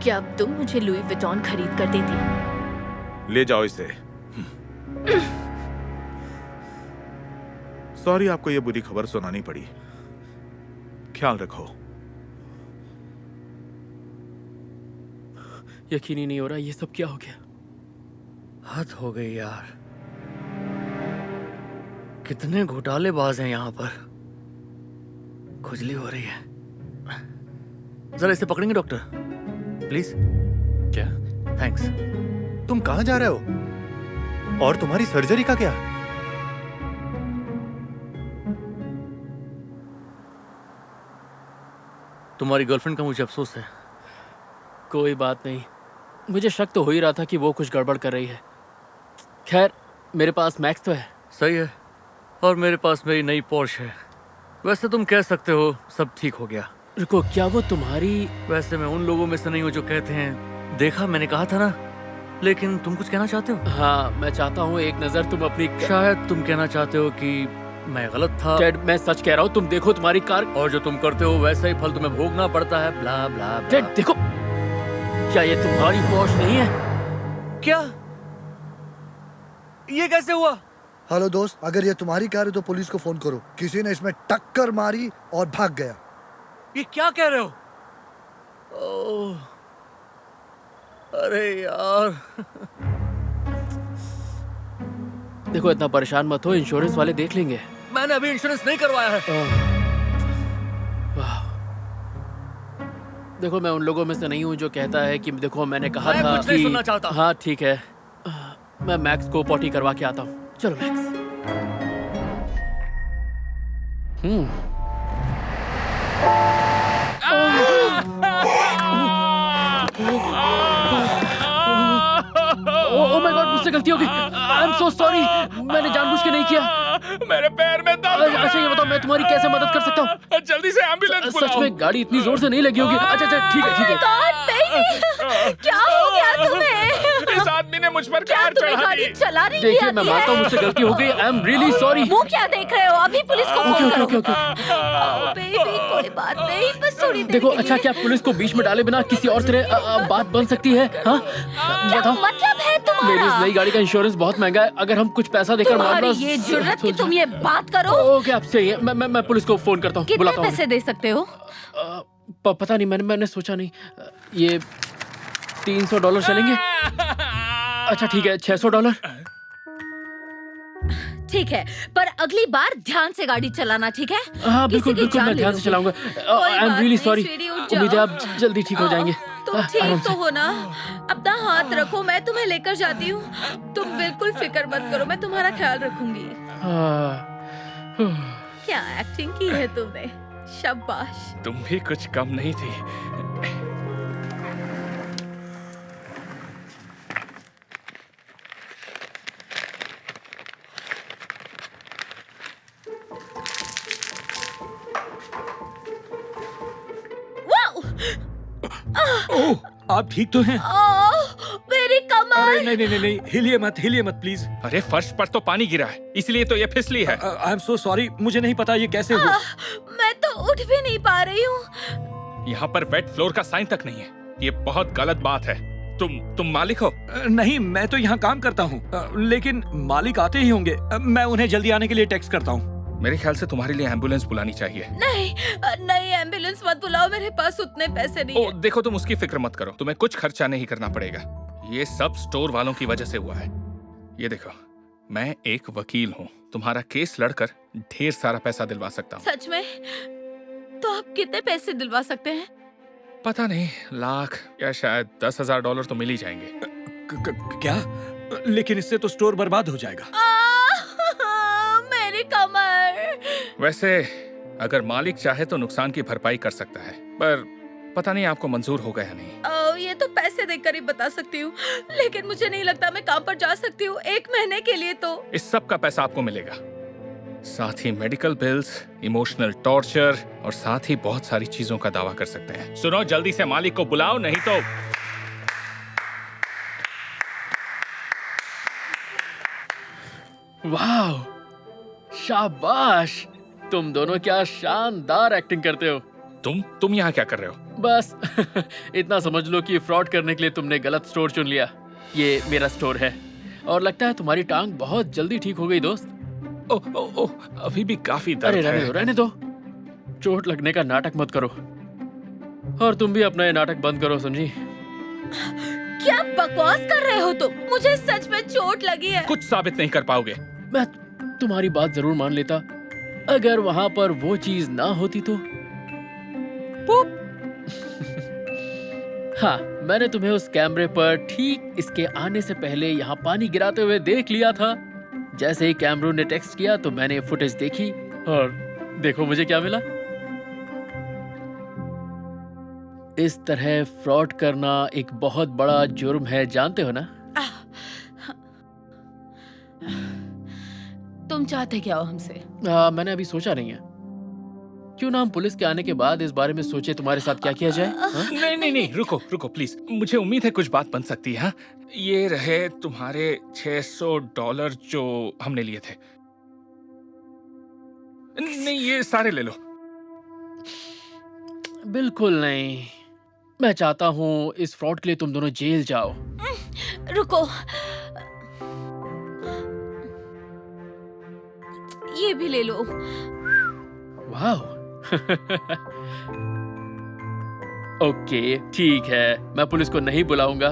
S5: क्या तुम मुझे लुई विटॉन खरीद कर देती?
S10: ले जाओ इसे। सॉरी, आपको ये बुरी खबर सुनानी पड़ी। ख्याल रखो।
S6: यकीन ही नहीं हो रहा, ये सब क्या हो गया?
S4: हद हो गई यार, कितने घोटालेबाज हैं यहाँ पर। खुजली हो रही है। जरा इसे पकड़ेंगे डॉक्टर, प्लीज?
S8: क्या?
S4: थैंक्स।
S8: तुम कहाँ जा रहे हो? और तुम्हारी सर्जरी का क्या?
S4: तुम्हारी गर्लफ्रेंड का मुझे अफसोस है।
S6: कोई बात नहीं, मुझे शक तो हो ही रहा था कि वो कुछ गड़बड़ कर रही है। खैर, मेरे पास मैक्स तो है।
S4: सही है, और मेरे पास मेरी नई पोर्श है। वैसे तुम कह सकते हो सब ठीक हो गया।
S6: रुको, क्या वो तुम्हारी...
S4: वैसे मैं उन लोगों में से नहीं हूँ जो कहते हैं देखा, मैंने कहा था ना। लेकिन तुम कुछ कहना चाहते हो?
S6: हाँ, मैं चाहता हूँ एक नजर तुम अपनी...
S4: शायद तुम कहना चाहते हो कि मैं गलत था।
S6: टेड, मैं सच कह रहा हूँ, तुम देखो तुम्हारी कार...
S4: और जो तुम करते हो वैसा ही फल तुम्हें भोगना पड़ता है। ब्ला ब्ला ब्ला।
S6: टेड, देखो, क्या ये तुम्हारी पोर्श नहीं है?
S4: क्या? ये कैसे हुआ?
S12: हेलो दोस्त, अगर ये तुम्हारी कार है तो पुलिस को फोन करो। किसी ने इसमें टक्कर मारी और भाग गया।
S4: ये क्या कह रहे हो? ओह, अरे यार।
S6: देखो, इतना परेशान मत हो, इंश्योरेंस वाले देख लेंगे।
S4: मैंने अभी इंश्योरेंस नहीं करवाया है।
S6: वाह। देखो, मैं उन लोगों में से नहीं हूँ जो कहता है कि देखो मैंने कहा
S4: मैं
S6: था
S4: कुछ नहीं
S6: कि...
S4: सुनना चाहता।
S6: हाँ ठीक है, मैं मैक्स को पॉटी करवा के आता हूँ। चलो मैक्स। ओह माय गॉड, मुझसे गलती हो गई। आई एम सो सॉरी, मैंने जानबूझ के नहीं किया।
S10: मेरे पैर में दर्द हो रहा है।
S6: अच्छा ये बताओ, मैं तुम्हारी कैसे मदद कर सकता हूँ?
S10: जल्दी से एम्बुलेंस
S6: सच
S10: बुलाओ।
S6: में गाड़ी इतनी जोर से नहीं लगी होगी। अच्छा ठीक है ठीक है।
S5: क्या हो गया तुम्हें?
S10: इस आदमी ने मुझ पर
S5: क्या
S10: कार
S5: तुम्हें
S10: चढ़ा
S5: गाड़ी
S10: दी।
S5: चलानी नहीं
S6: देखिए मैं
S5: आती
S6: मानता हूँ
S5: है?
S6: मुझसे गलती हो गई। I am really sorry.
S5: मुंह क्या देख रहे हो? अभी पुलिस को फोन करो।
S6: ओके
S5: बेबी कोई बात नहीं, बस थोड़ी देर
S6: देखो
S5: के
S6: अच्छा,
S5: लिए।
S6: क्या पुलिस को बीच में डाले बिना किसी और तरह बात बन सकती है? हाँ
S5: क्या
S6: बताओ।
S5: मतलब है
S6: मेरी इस
S5: तुम्हारा?
S6: नई गाड़ी का इंश्योरेंस बहुत महंगा है। अगर हम कुछ पैसा देकर
S5: तुम्हारी
S6: मामला
S5: ये जुर्रत कि तुम ये बात करो?
S6: ओके आप सही है। मैं पुलिस को फोन करता हूँ,
S5: कितने
S6: बुलाता हूँ।
S5: पैसे दे सकते हो?
S6: पता नहीं, मैंने सोचा नहीं। ये $300 चलेंगे? अच्छा ठीक है, $600।
S5: ठीक है, पर अगली बार ध्यान से गाड़ी चलाना, ठीक है?
S6: हाँ बिल्कुल
S5: किसी की
S6: बिल्कुल,
S5: जान
S6: मैं
S5: ले
S6: ध्यान से
S5: लोगे।
S6: चलाऊंगा।
S5: कोई
S6: आई एम
S5: बात
S6: रियली
S5: नहीं,
S6: सॉरी।
S5: स्वीटी, उठ
S6: उम्मीद है
S5: जाओ।
S6: आप जल्दी ठीक हो जाएंगे।
S5: तुम
S6: आराम
S5: ठीक
S6: से।
S5: तो हो ना? अपना हाथ रखो, मैं तुम्हें लेकर जाती हूँ। तुम बिल्कुल फिक्र मत करो, मैं तुम्हारा ख्याल रखूंगी। क्या एक्टिंग की है तुमने, शाबाश।
S10: तुम भी कुछ कम नहीं थी।
S13: ओह, आप ठीक तो हैं?
S5: मेरी कमर।
S13: अरे नहीं, हिलिए मत प्लीज।
S10: अरे फर्श पर तो पानी गिरा है, इसलिए तो ये फिसली है।
S13: आई एम सो सॉरी, मुझे नहीं पता ये कैसे हुआ।
S5: मैं तो उठ भी नहीं पा रही हूँ।
S10: यहाँ पर वेट फ्लोर का साइन तक नहीं है। ये बहुत गलत बात है। तुम मालिक हो?
S13: नहीं, मैं तो यहाँ काम करता हूँ, लेकिन मालिक आते ही होंगे। मैं उन्हें जल्दी आने के लिए टेक्स्ट करता हूँ।
S10: मेरे ख्याल से तुम्हारे लिए एम्बुलेंस बुलानी चाहिए।
S5: नहीं, एम्बुलेंस मत बुलाओ, मेरे पास उतने पैसे नहीं है।
S10: देखो तुम उसकी फिक्र मत करो, तुम्हें कुछ खर्चा नहीं करना पड़ेगा। ये सब स्टोर वालों की वजह से हुआ है। ये देखो, मैं एक वकील हूँ, तुम्हारा केस लड़कर ढेर सारा पैसा दिलवा सकता हूँ।
S5: सच में? तो आप कितने पैसे दिलवा सकते हैं?
S10: पता नहीं, लाख या शायद $10,000 तो मिल ही जाएंगे।
S13: क्या? लेकिन इससे तो स्टोर बर्बाद हो जाएगा।
S5: मेरी कमर।
S10: वैसे अगर मालिक चाहे तो नुकसान की भरपाई कर सकता है, पर पता नहीं आपको मंजूर होगा या नहीं।
S5: ये तो पैसे देकर ही बता सकती हूँ, लेकिन मुझे नहीं लगता मैं काम पर जा सकती हूँ 1 महीने के लिए। तो
S10: इस सब का पैसा आपको मिलेगा, साथ ही मेडिकल बिल्स, इमोशनल टॉर्चर और साथ ही बहुत सारी चीजों का दावा कर सकते हैं। सुनो, जल्दी से मालिक को बुलाओ, नहीं तो।
S6: वाह, शाबाश, तुम दोनों क्या शानदार एक्टिंग करते हो।
S10: तुम यहाँ क्या कर रहे हो?
S6: बस इतना समझ लो कि फ्रॉड करने के लिए तुमने गलत स्टोर चुन लिया। ये मेरा स्टोर है और लगता है तुम्हारी टांग बहुत जल्दी ठीक हो गई दोस्त।
S10: ओह, अभी भी काफी दर्द
S6: अरे
S10: है।
S6: रहने दो, चोट लगने का नाटक मत करो। और तुम भी अपना ये नाटक बंद करो, समझी?
S5: क्या बकवास कर रहे हो तुम? मुझे सच में चोट लगी है।
S10: कुछ साबित नहीं कर पाओगे।
S6: मैं तुम्हारी बात जरूर मान लेता अगर वहां पर वो चीज ना होती तो। हाँ, मैंने तुम्हें उस कैमरे पर ठीक इसके आने से पहले यहाँ पानी गिराते हुए देख लिया था। जैसे ही कैमरों ने टेक्स्ट किया तो मैंने फुटेज देखी और देखो मुझे क्या मिला। इस तरह फ्रॉड करना एक बहुत बड़ा जुर्म है, जानते हो ना?
S5: तुम चाहते क्या हो हमसे?
S6: मैंने अभी सोचा नहीं है। क्यों ना हम पुलिस के आने के बाद इस बारे में सोचे तुम्हारे साथ क्या किया जाए?
S10: नहीं, रुको प्लीज। मुझे उम्मीद है कुछ बात बन सकती है। ये रहे तुम्हारे $600 जो हमने लिए थे। नहीं, ये सारे ले लो।
S6: बिल्कुल नहीं, मैं चाहता हूँ इस फ्रॉड के लिए तुम दोनों जेल जाओ।
S5: रुको, ये भी ले लो।
S6: वाह ओके ठीक है, मैं पुलिस को नहीं बुलाऊंगा,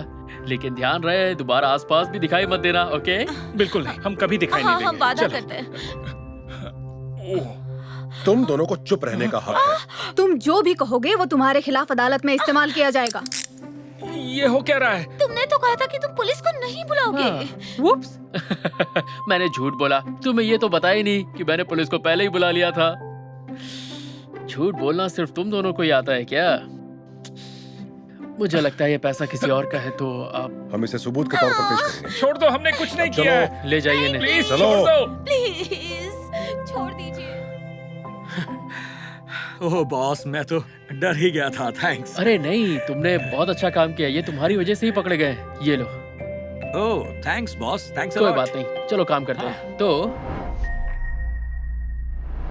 S6: लेकिन ध्यान रहे दोबारा आसपास भी दिखाई मत देना। ओके?
S10: बिल्कुल नहीं, हम कभी दिखाई नहीं देंगे।
S5: हम वादा करते हैं।
S9: तुम दोनों को चुप रहने का हक है।
S7: तुम जो भी कहोगे वो तुम्हारे खिलाफ अदालत में इस्तेमाल किया जाएगा।
S10: ये हो क्या रहा है?
S5: तुमने तो कहा था कि तुम पुलिस को नहीं बुलाओगे।
S6: वुप्स मैंने झूठ बोला, तुम्हें ये तो बताया ही नहीं कि मैंने पुलिस को पहले ही बुला लिया था। झूठ बोलना सिर्फ तुम दोनों को ही आता है क्या? मुझे लगता है ये पैसा किसी और का है, तो आप
S9: हम इसे सबूत के तौर पर पेश करेंगे।
S10: छोड़ दो, हमने कुछ नहीं किया है।
S6: ले जाइए इन्हें।
S10: प्लीज
S9: चलो।
S10: छोड़ दो।
S14: प्लीज छोड़ दीजिए।
S13: ओह बॉस, मैं तो डर ही गया था। थैंक्स।
S6: अरे नहीं, तुमने बहुत अच्छा काम किया, ये तुम्हारी वजह से ही पकड़े गए। ये लो।
S13: Oh thanks boss, thanks.
S6: कोई बात नहीं, चलो काम करते हैं।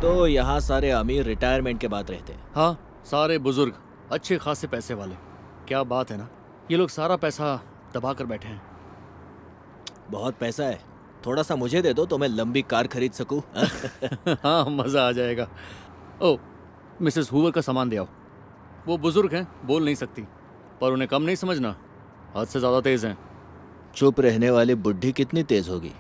S15: तो यहाँ सारे अमीर रिटायरमेंट के बाद रहते हैं।
S4: हाँ, सारे बुजुर्ग, अच्छे खासे पैसे वाले। क्या बात है ना, ये लोग सारा पैसा दबा कर बैठे हैं।
S15: बहुत पैसा है, थोड़ा सा मुझे दे दो तो मैं लंबी कार खरीद सकूं।
S4: हाँ, मजा आ जाएगा। ओ, मिसेस हूवर का सामान दे आओ। वो बुजुर्ग हैं, बोल नहीं सकती, पर उन्हें कम नहीं समझना, हद से ज्यादा तेज हैं।
S15: चुप रहने वाली बुढ़ी कितनी तेज होगी?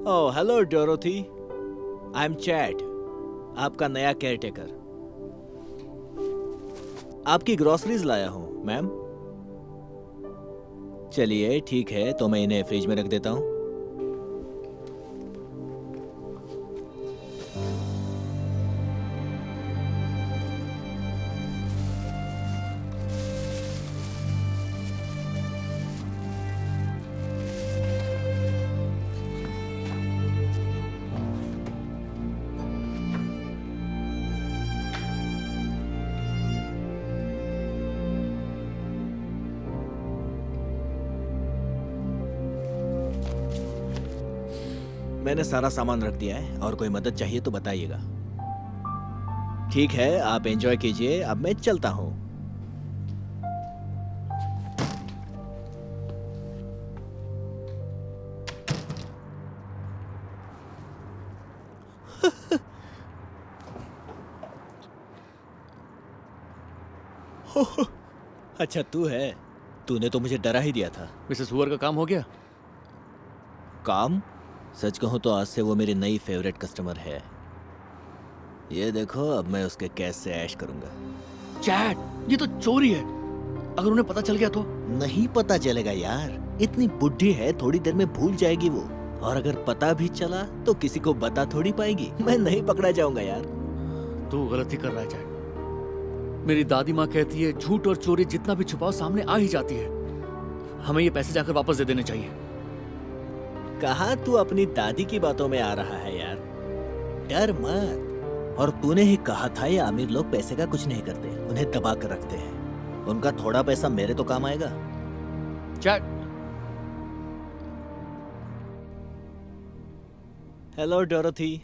S15: Oh hello Dorothy, I am chat, आपका नया केयरटेकर। आपकी ग्रोसरीज लाया हूं मैम। चलिए ठीक है, तो मैं इन्हें फ्रिज में रख देता हूं। मैंने सारा सामान रख दिया है, और कोई मदद चाहिए तो बताइएगा। ठीक है, आप एंजॉय कीजिए, अब मैं चलता हूं। अच्छा तू है, तूने तो मुझे डरा ही दिया था।
S4: मिसेस हूवर का काम हो गया?
S15: काम? सच कहूं तो आज से वो मेरी नई फेवरेट कस्टमर है। ये देखो, अब मैं उसके कैश से ऐश करूंगा।
S4: चैट, ये तो चोरी है। अगर उन्हें पता चल गया तो?
S15: नहीं पता चलेगा यार, इतनी बुढ़ी है, थोड़ी देर में भूल जाएगी वो। और अगर पता भी चला तो किसी को बता थोड़ी पाएगी। मैं नहीं पकड़ा जाऊंगा यार।
S4: तू गलती कर रहा है चैट। मेरी दादी माँ कहती है, झूठ और चोरी जितना भी छुपाओ सामने आ ही जाती है। हमें ये पैसे जाकर वापस दे देने चाहिए।
S15: कहाँ तू अपनी दादी की बातों में आ रहा है यार? डर मत। और तूने ही कहा था ये अमीर लोग पैसे का कुछ नहीं करते, उन्हें दबा कर रखते हैं। उनका थोड़ा पैसा मेरे तो काम आएगा।
S4: चैट।
S15: हेलो डोरोथी,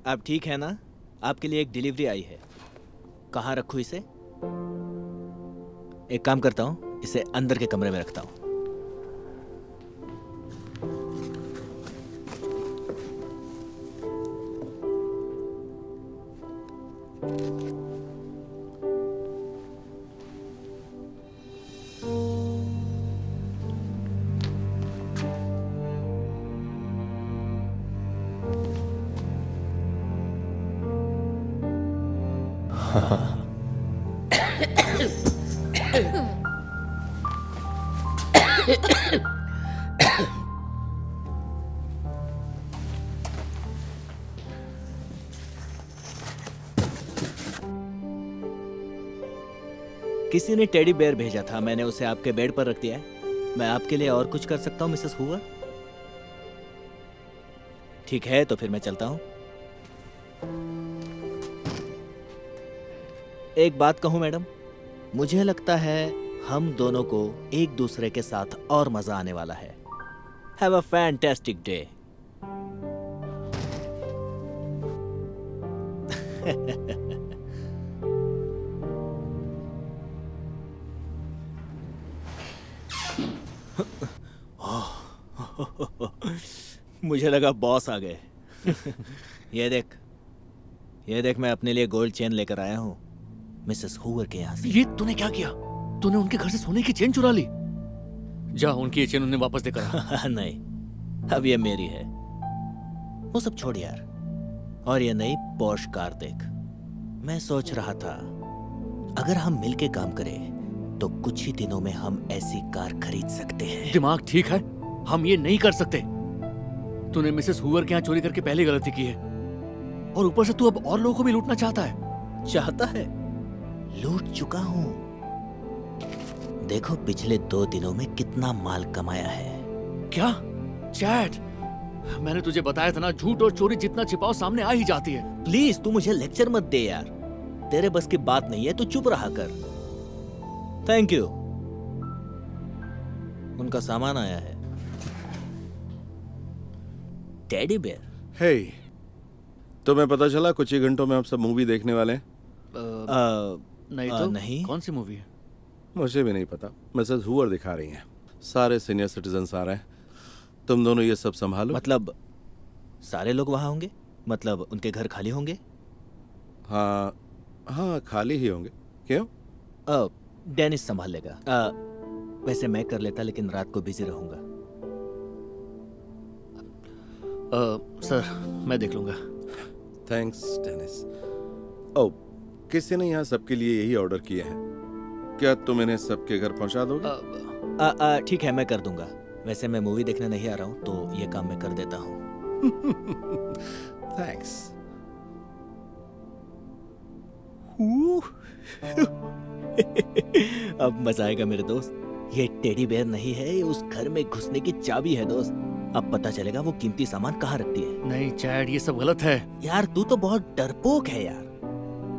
S15: आप ठीक है ना? आपके लिए एक डिलीवरी आई है। कहाँ रखूं इसे? एक काम करता हूँ, इसे अंदर के कमरे में रखता हूँ। किसी ने टेडी बेयर भेजा था, मैंने उसे आपके बेड पर रख दिया है। मैं आपके लिए और कुछ कर सकता हूँ मिसेस हूवर? ठीक है, तो फिर मैं चलता हूँ। एक बात कहूँ मैडम, मुझे लगता है हम दोनों को एक दूसरे के साथ और मजा आने वाला है। Have a fantastic day. मुझे लगा बॉस आ गए। ये देख मैं अपने लिए गोल्ड चेन लेकर आया हूँ मिसेस हूवर के यहाँ से।
S4: ये तूने क्या किया? तूने उनके घर से सोने की चेन चुरा ली? जा, उनकी ये चेन उन्हें वापस देकर आ।
S15: नहीं, अब ये मेरी है। वो सब छोड़ यार, और ये नई पॉश कार देख। मैं सोच रहा था अगर हम मिलके काम करें तो कुछ ही दिनों में हम ऐसी कार खरीद सकते हैं।
S6: दिमाग ठीक है? हम ये नहीं कर सकते। तूने मिसेस हुवर के यहाँ चोरी करके पहले गलती की है, और ऊपर से तू अब और लोगों को भी लूटना चाहता है।
S15: चाहता है? लूट चुका हूं। देखो पिछले 2 दिनों में कितना माल कमाया है।
S6: क्या? चैट, मैंने तुझे बताया था ना, झूठ और चोरी जितना छिपाओ सामने आ ही जाती है।
S15: प्लीज तू मुझे लेक्चर मत दे यार, तेरे बस की बात नहीं है, तू चुप रहा कर। Thank you. उनका सामान आया है। Teddy bear.
S9: हे, तुम्हें पता चला कुछ ही घंटों में हम सब मूवी देखने वाले हैं?
S6: नहीं तो
S15: नहीं।
S6: कौन सी मूवी है?
S9: मुझे भी नहीं पता। मिसेस हुवर दिखा रही हैं। सारे सीनियर सिटीजन्स आ रहे हैं। तुम दोनों ये सब संभालो।
S15: मतलब सारे लोग वहां होंगे? मतलब उनके घर खाली होंगे?
S9: हाँ हाँ, खाली ही होंगे। क्यों?
S15: डेनिस संभाल लेगा। वैसे मैं कर लेता, लेकिन रात को बिजी रहूंगा।
S6: सर मैं देख लूंगा।
S9: Thanks Dennis. ओ, किसी ने यहाँ सबके लिए यही ऑर्डर किए हैं। क्या तुम इन्हें सबके घर पहुंचा दोगे?
S15: ठीक है, मैं कर दूंगा। वैसे मैं मूवी देखने नहीं आ रहा हूँ, तो ये काम मैं कर देता हूँ।
S9: थैंक्स।
S15: अब मजा आएगा मेरे दोस्त। ये टेडी बेयर नहीं है, ये उस घर में घुसने की चाबी है दोस्त। अब पता चलेगा वो कीमती सामान कहाँ रखती है।
S6: नहीं चैट, ये सब गलत है।
S15: यार तू तो बहुत डरपोक है यार।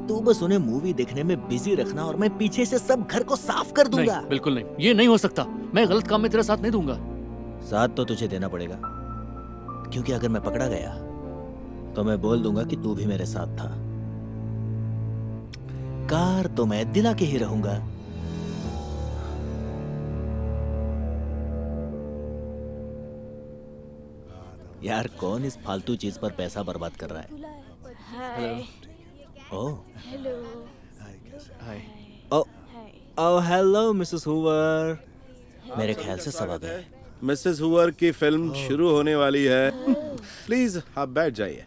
S15: तू बस उन्हें मूवी देखने में बिजी रखना और मैं पीछे से सब घर को साफ कर दूंगा।
S6: नहीं, बिल्कुल नहीं, ये नहीं हो सकता। मैं गलत काम में तेरा साथ नहीं दूंगा।
S15: साथ तो तुझे देना पड़ेगा, क्योंकि अगर मैं पकड़ा गया तो मैं बोल दूंगा कि तू भी मेरे साथ था। कार तो मैं दिला के ही रहूंगा। यार कौन इस फालतू चीज पर पैसा बर्बाद कर रहा है? Oh
S5: hello.
S6: Hi.
S15: Oh hello Mrs Hoover. मेरे ख्याल से सब आ गए।
S9: मिसेस हुवर की फिल्म शुरू होने वाली है। प्लीज आप बैठ जाइए।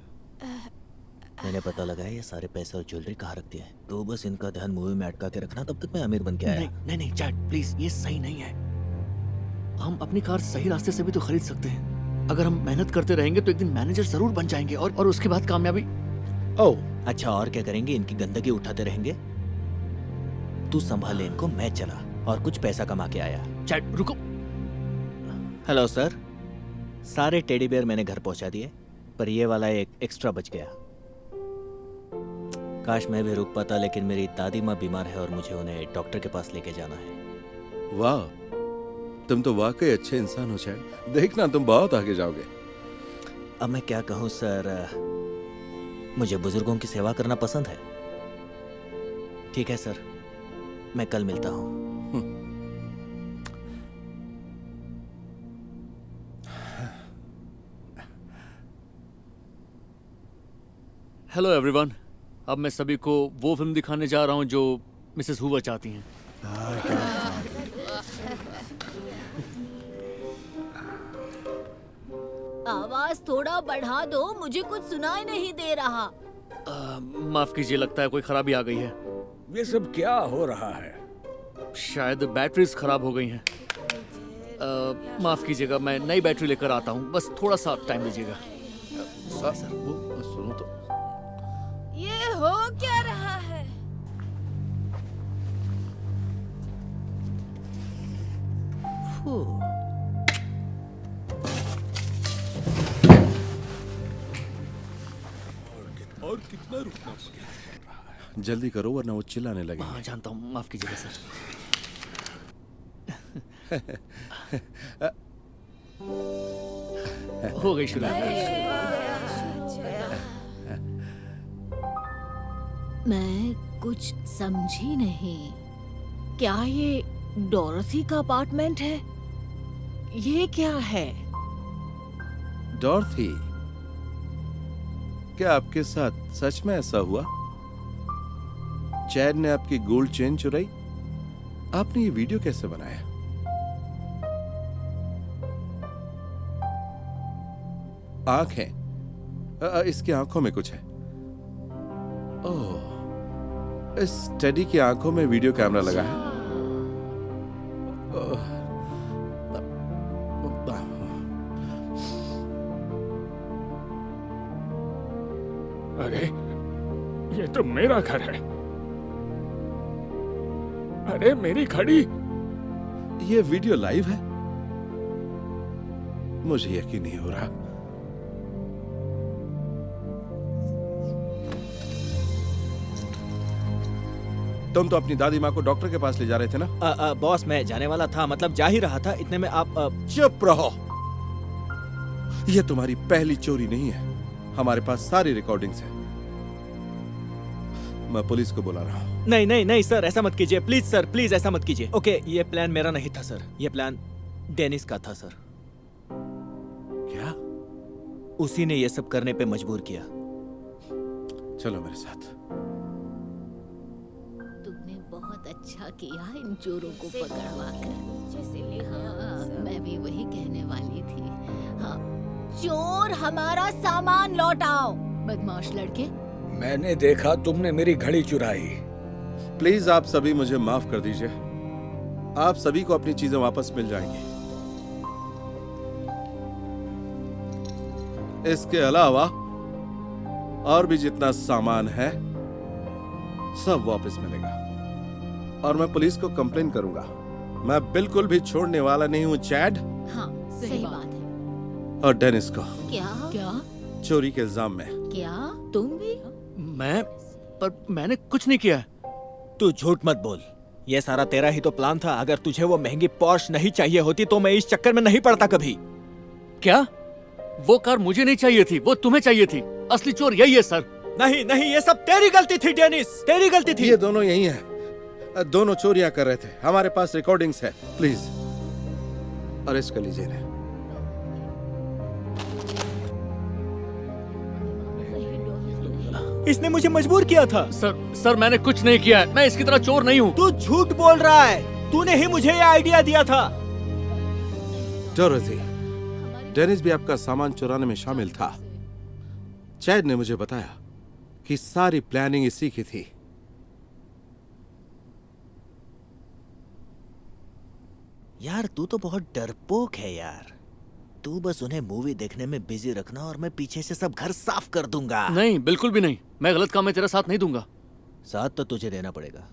S15: मैंने पता लगाया ये सारे पैसे और ज्वेलरी कहाँ रखती है, तो बस इनका ध्यान मूवी में अटका के रखना, तब तक मैं अमीर बन के आया।
S6: नहीं नहीं चैट प्लीज, ये सही नहीं है। हम अपनी कार सही रास्ते से भी तो खरीद सकते हैं। अगर हम मेहनत करते रहेंगे तो एक दिन मैनेजर जरूर बन जाएंगे, और उसके बाद कामयाबी।
S15: ओह अच्छा, और क्या करेंगे? इनकी गंदगी उठाते रहेंगे। तू संभाले इनको, मैं चला और कुछ पैसा कमा के आया।
S6: चैट रुको।
S15: हेलो सर, सारे टेडी बेयर मैंने घर पहुंचा दिए, पर ये वाला एक एक्स्ट्रा बच गया। काश मैं भी रुक पाता, लेकिन मेरी दादी माँ बीमार है और मुझे उन्हें डॉक्टर के पास लेके जाना है।
S9: वाह, तुम तो वाकई अच्छे इंसान हो चैट। देखना तुम बहुत आगे जाओगे।
S15: अब मैं क्या कहूँ सर, मुझे बुजुर्गों की सेवा करना पसंद है। ठीक है सर, मैं कल मिलता हूँ।
S6: हेलो एवरीवन, अब मैं सभी को वो फिल्म दिखाने जा रहा हूँ जो मिसेस हुवर चाहती हैं।
S14: आवाज थोड़ा बढ़ा दो, मुझे कुछ सुनाई नहीं दे रहा।
S6: माफ कीजिए, लगता है कोई खराबी आ गई है।
S13: ये सब क्या हो रहा है?
S6: शायद बैटरीज खराब हो गई हैं। माफ कीजिएगा, मैं नई बैटरी लेकर आता हूँ, बस थोड़ा सा टाइम दीजिएगा।
S9: सुनो तो,
S14: ये हो क्या रहा है?
S9: और कितना रुकना? जल्दी करो वरना वो चिल्लाने लगे।
S6: हाँ जानता हूँ, माफ कीजिएगा सर। हो गई शुरू।
S14: मैं कुछ समझी नहीं। क्या ये डोरथी का अपार्टमेंट है? ये क्या है?
S9: डॉर्थी, क्या आपके साथ सच में ऐसा हुआ? चैड ने आपकी गोल्ड चेन चुराई? आपने ये वीडियो कैसे बनाया? आंखें, इसकी आंखों में कुछ है। ओह, इस टेडी की आंखों में वीडियो कैमरा लगा है।
S10: अरे ये तो मेरा घर है। अरे मेरी घड़ी।
S9: ये वीडियो लाइव है? मुझे यकीन नहीं हो रहा। तुम तो अपनी दादी माँ को डॉक्टर के पास ले जा रहे थे ना?
S15: बॉस मैं जाने वाला था, मतलब जा ही रहा था, इतने में आप
S9: चुप रहो। ये तुम्हारी पहली चोरी नहीं है। हमारे पास सारी रिकॉर्डिंग्स हैं। मैं पुलिस को बुला रहा हूँ।
S15: नहीं नहीं नहीं सर, ऐसा मत कीजिए प्लीज सर, प्लीज ऐसा मत कीजिए। ओके, ये प्लान मेरा नहीं था सर, ये प्लान डेनिस का था सर।
S9: क्या?
S15: उसी ने ये सब करने पे मजबूर किया।
S9: चलो मेरे साथ।
S14: तुमने बहुत अच्छा किया इन चोरों को पकड़वा कर। हाँ, मैं भी वही कहने वाली थी। हाँ, चोर हमारा सामान लौटाओ। बदमाश लड़के।
S13: मैंने देखा तुमने मेरी घड़ी चुराई।
S9: प्लीज आप सभी मुझे माफ कर दीजिए। आप सभी को अपनी चीजें वापस मिल जाएंगी। इसके अलावा और भी जितना सामान है सब वापस मिलेगा। और मैं पुलिस को कंप्लेन करूंगा। मैं बिल्कुल भी छोड़ने वाला नहीं हूँ चैड।
S14: हाँ, सही बात है।
S9: और डेनिस को
S14: क्या
S9: चोरी के इल्जाम में।
S14: क्या तुम भी?
S6: पर मैंने कुछ नहीं किया।
S15: तू झूठ मत बोल, ये सारा तेरा ही तो प्लान था। अगर तुझे वो महंगी पॉर्श नहीं चाहिए होती तो मैं इस चक्कर में नहीं पड़ता कभी।
S6: क्या? वो कार मुझे नहीं चाहिए थी, वो तुम्हें चाहिए थी। असली चोर यही है सर।
S15: नहीं नहीं, ये सब तेरी गलती थी डेनिस, तेरी गलती थी।
S9: ये दोनों यही हैं। दोनों चोरियां कर रहे थे। हमारे पास रिकॉर्डिंग्स है। प्लीज अरेस्ट कर लीजिए इन्हें।
S15: इसने मुझे मजबूर किया था।
S6: सर मैंने कुछ नहीं किया है। मैं इसकी तरह चोर नहीं हूँ।
S15: तू झूठ बोल रहा है। तूने ही मुझे ये आइडिया दिया था।
S9: डोरोथी, डेनिस भी आपका सामान चुराने में शामिल था। चैड ने मुझे बताया कि सारी प्लानिंग इसी की थी।
S15: यार तू तो बहुत डरपोक है यार। तू बस उन्हें मूवी देखने में बिजी रखना और मैं पीछे से सब घर साफ कर दूंगा।
S6: नहीं, बिल्कुल भी नहीं। मैं गलत काम में तेरा साथ नहीं दूंगा।
S15: साथ तो तुझे देना पड़ेगा,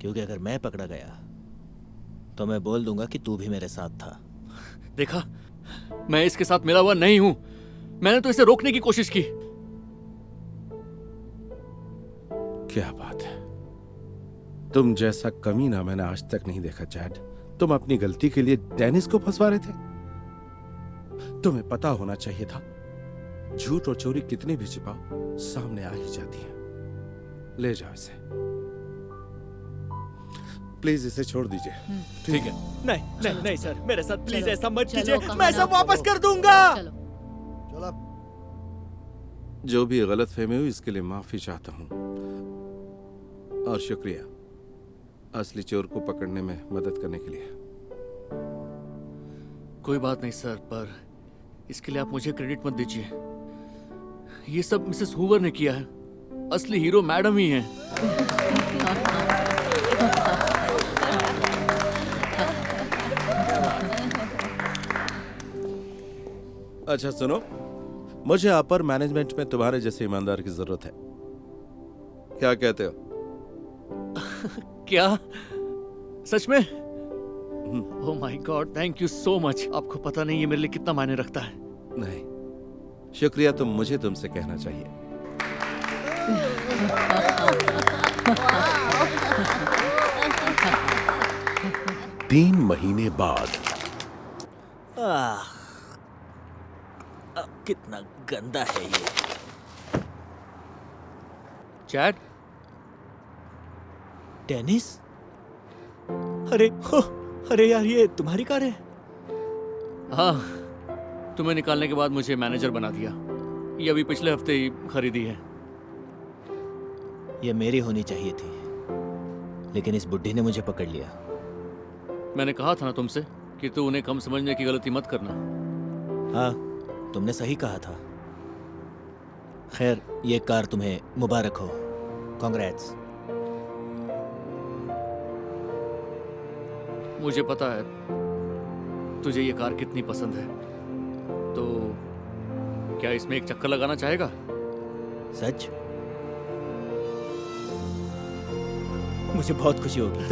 S15: क्योंकि अगर मैं पकड़ा गया तो मैं बोल दूंगा कि तू भी मेरे साथ था।
S6: देखा, मैं इसके साथ मिला हुआ नहीं हूं। मैंने तो इसे रोकने की कोशिश की।
S9: क्या बात है, तुम जैसा कमीना मैंने आज तक नहीं देखा चैड। तुम अपनी गलती के लिए डेनिस को फंसवा रहे थे। तुम्हें पता होना चाहिए था, झूठ और चोरी कितनी भी छिपाओ सामने आ ही जाती है। ले जाओ इसे। प्लीज इसे छोड़ दीजिए।
S6: ठीक है।
S15: नहीं नहीं नहीं सर, मेरे साथ प्लीज
S14: चलो,
S15: ऐसा मत
S14: चलो,
S15: कीजिए।
S14: कहां
S15: मैं सब
S14: ना
S15: वापस
S14: करो।
S15: कर दूंगा।
S14: चलो।
S9: जो भी गलत फहमी हुई इसके लिए माफी चाहता हूं। और शुक्रिया असली चोर को पकड़ने में मदद करने के लिए।
S6: कोई बात नहीं सर, पर इसके लिए आप मुझे क्रेडिट मत दीजिए। ये सब मिसेस हूवर ने किया है। असली हीरो मैडम ही हैं।
S9: अच्छा सुनो, मुझे अपर मैनेजमेंट में तुम्हारे जैसे ईमानदार की जरूरत है। क्या कहते हो?
S6: क्या? सच में? Oh my God, thank you so much. आपको पता नहीं ये मेरे लिए कितना मायने रखता है।
S9: नहीं, शुक्रिया तो मुझे तुमसे कहना चाहिए। 3 महीने बाद।
S15: कितना गंदा है ये।
S6: चैड?
S15: डेनिस? अरे यार, ये तुम्हारी कार है?
S6: हाँ, तुम्हें निकालने के बाद मुझे मैनेजर बना दिया। ये अभी पिछले हफ्ते ही खरीदी है।
S15: ये मेरी होनी चाहिए थी, लेकिन इस बुड्ढी ने मुझे पकड़ लिया।
S6: मैंने कहा था ना तुमसे कि तू उन्हें कम समझने की गलती मत करना।
S15: हाँ, तुमने सही कहा था। खैर, ये कार तुम्हें मुबारक हो। कांग्रेट्स।
S4: मुझे पता है तुझे ये कार कितनी पसंद है, तो क्या इसमें एक चक्कर लगाना चाहेगा?
S15: सच? मुझे बहुत खुशी होगी।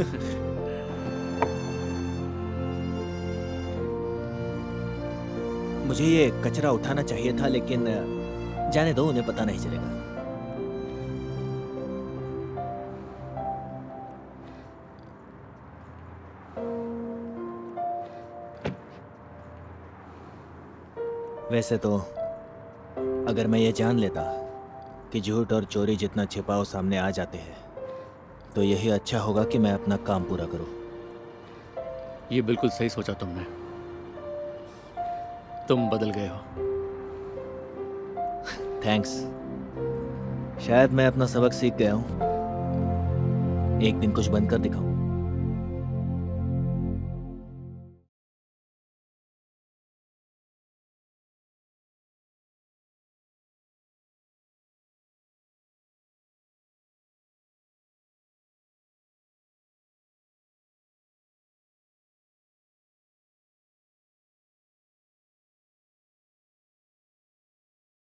S15: मुझे ये कचरा उठाना चाहिए था, लेकिन जाने दो, उन्हें पता नहीं चलेगा। वैसे तो अगर मैं ये जान लेता कि झूठ और चोरी जितना छिपाओ सामने आ जाते हैं, तो यही अच्छा होगा कि मैं अपना काम पूरा करूं।
S4: ये बिल्कुल सही सोचा तुमने। तुम बदल गए हो।
S15: थैंक्स। शायद मैं अपना सबक सीख गया हूं। एक दिन कुछ बनकर दिखाऊं।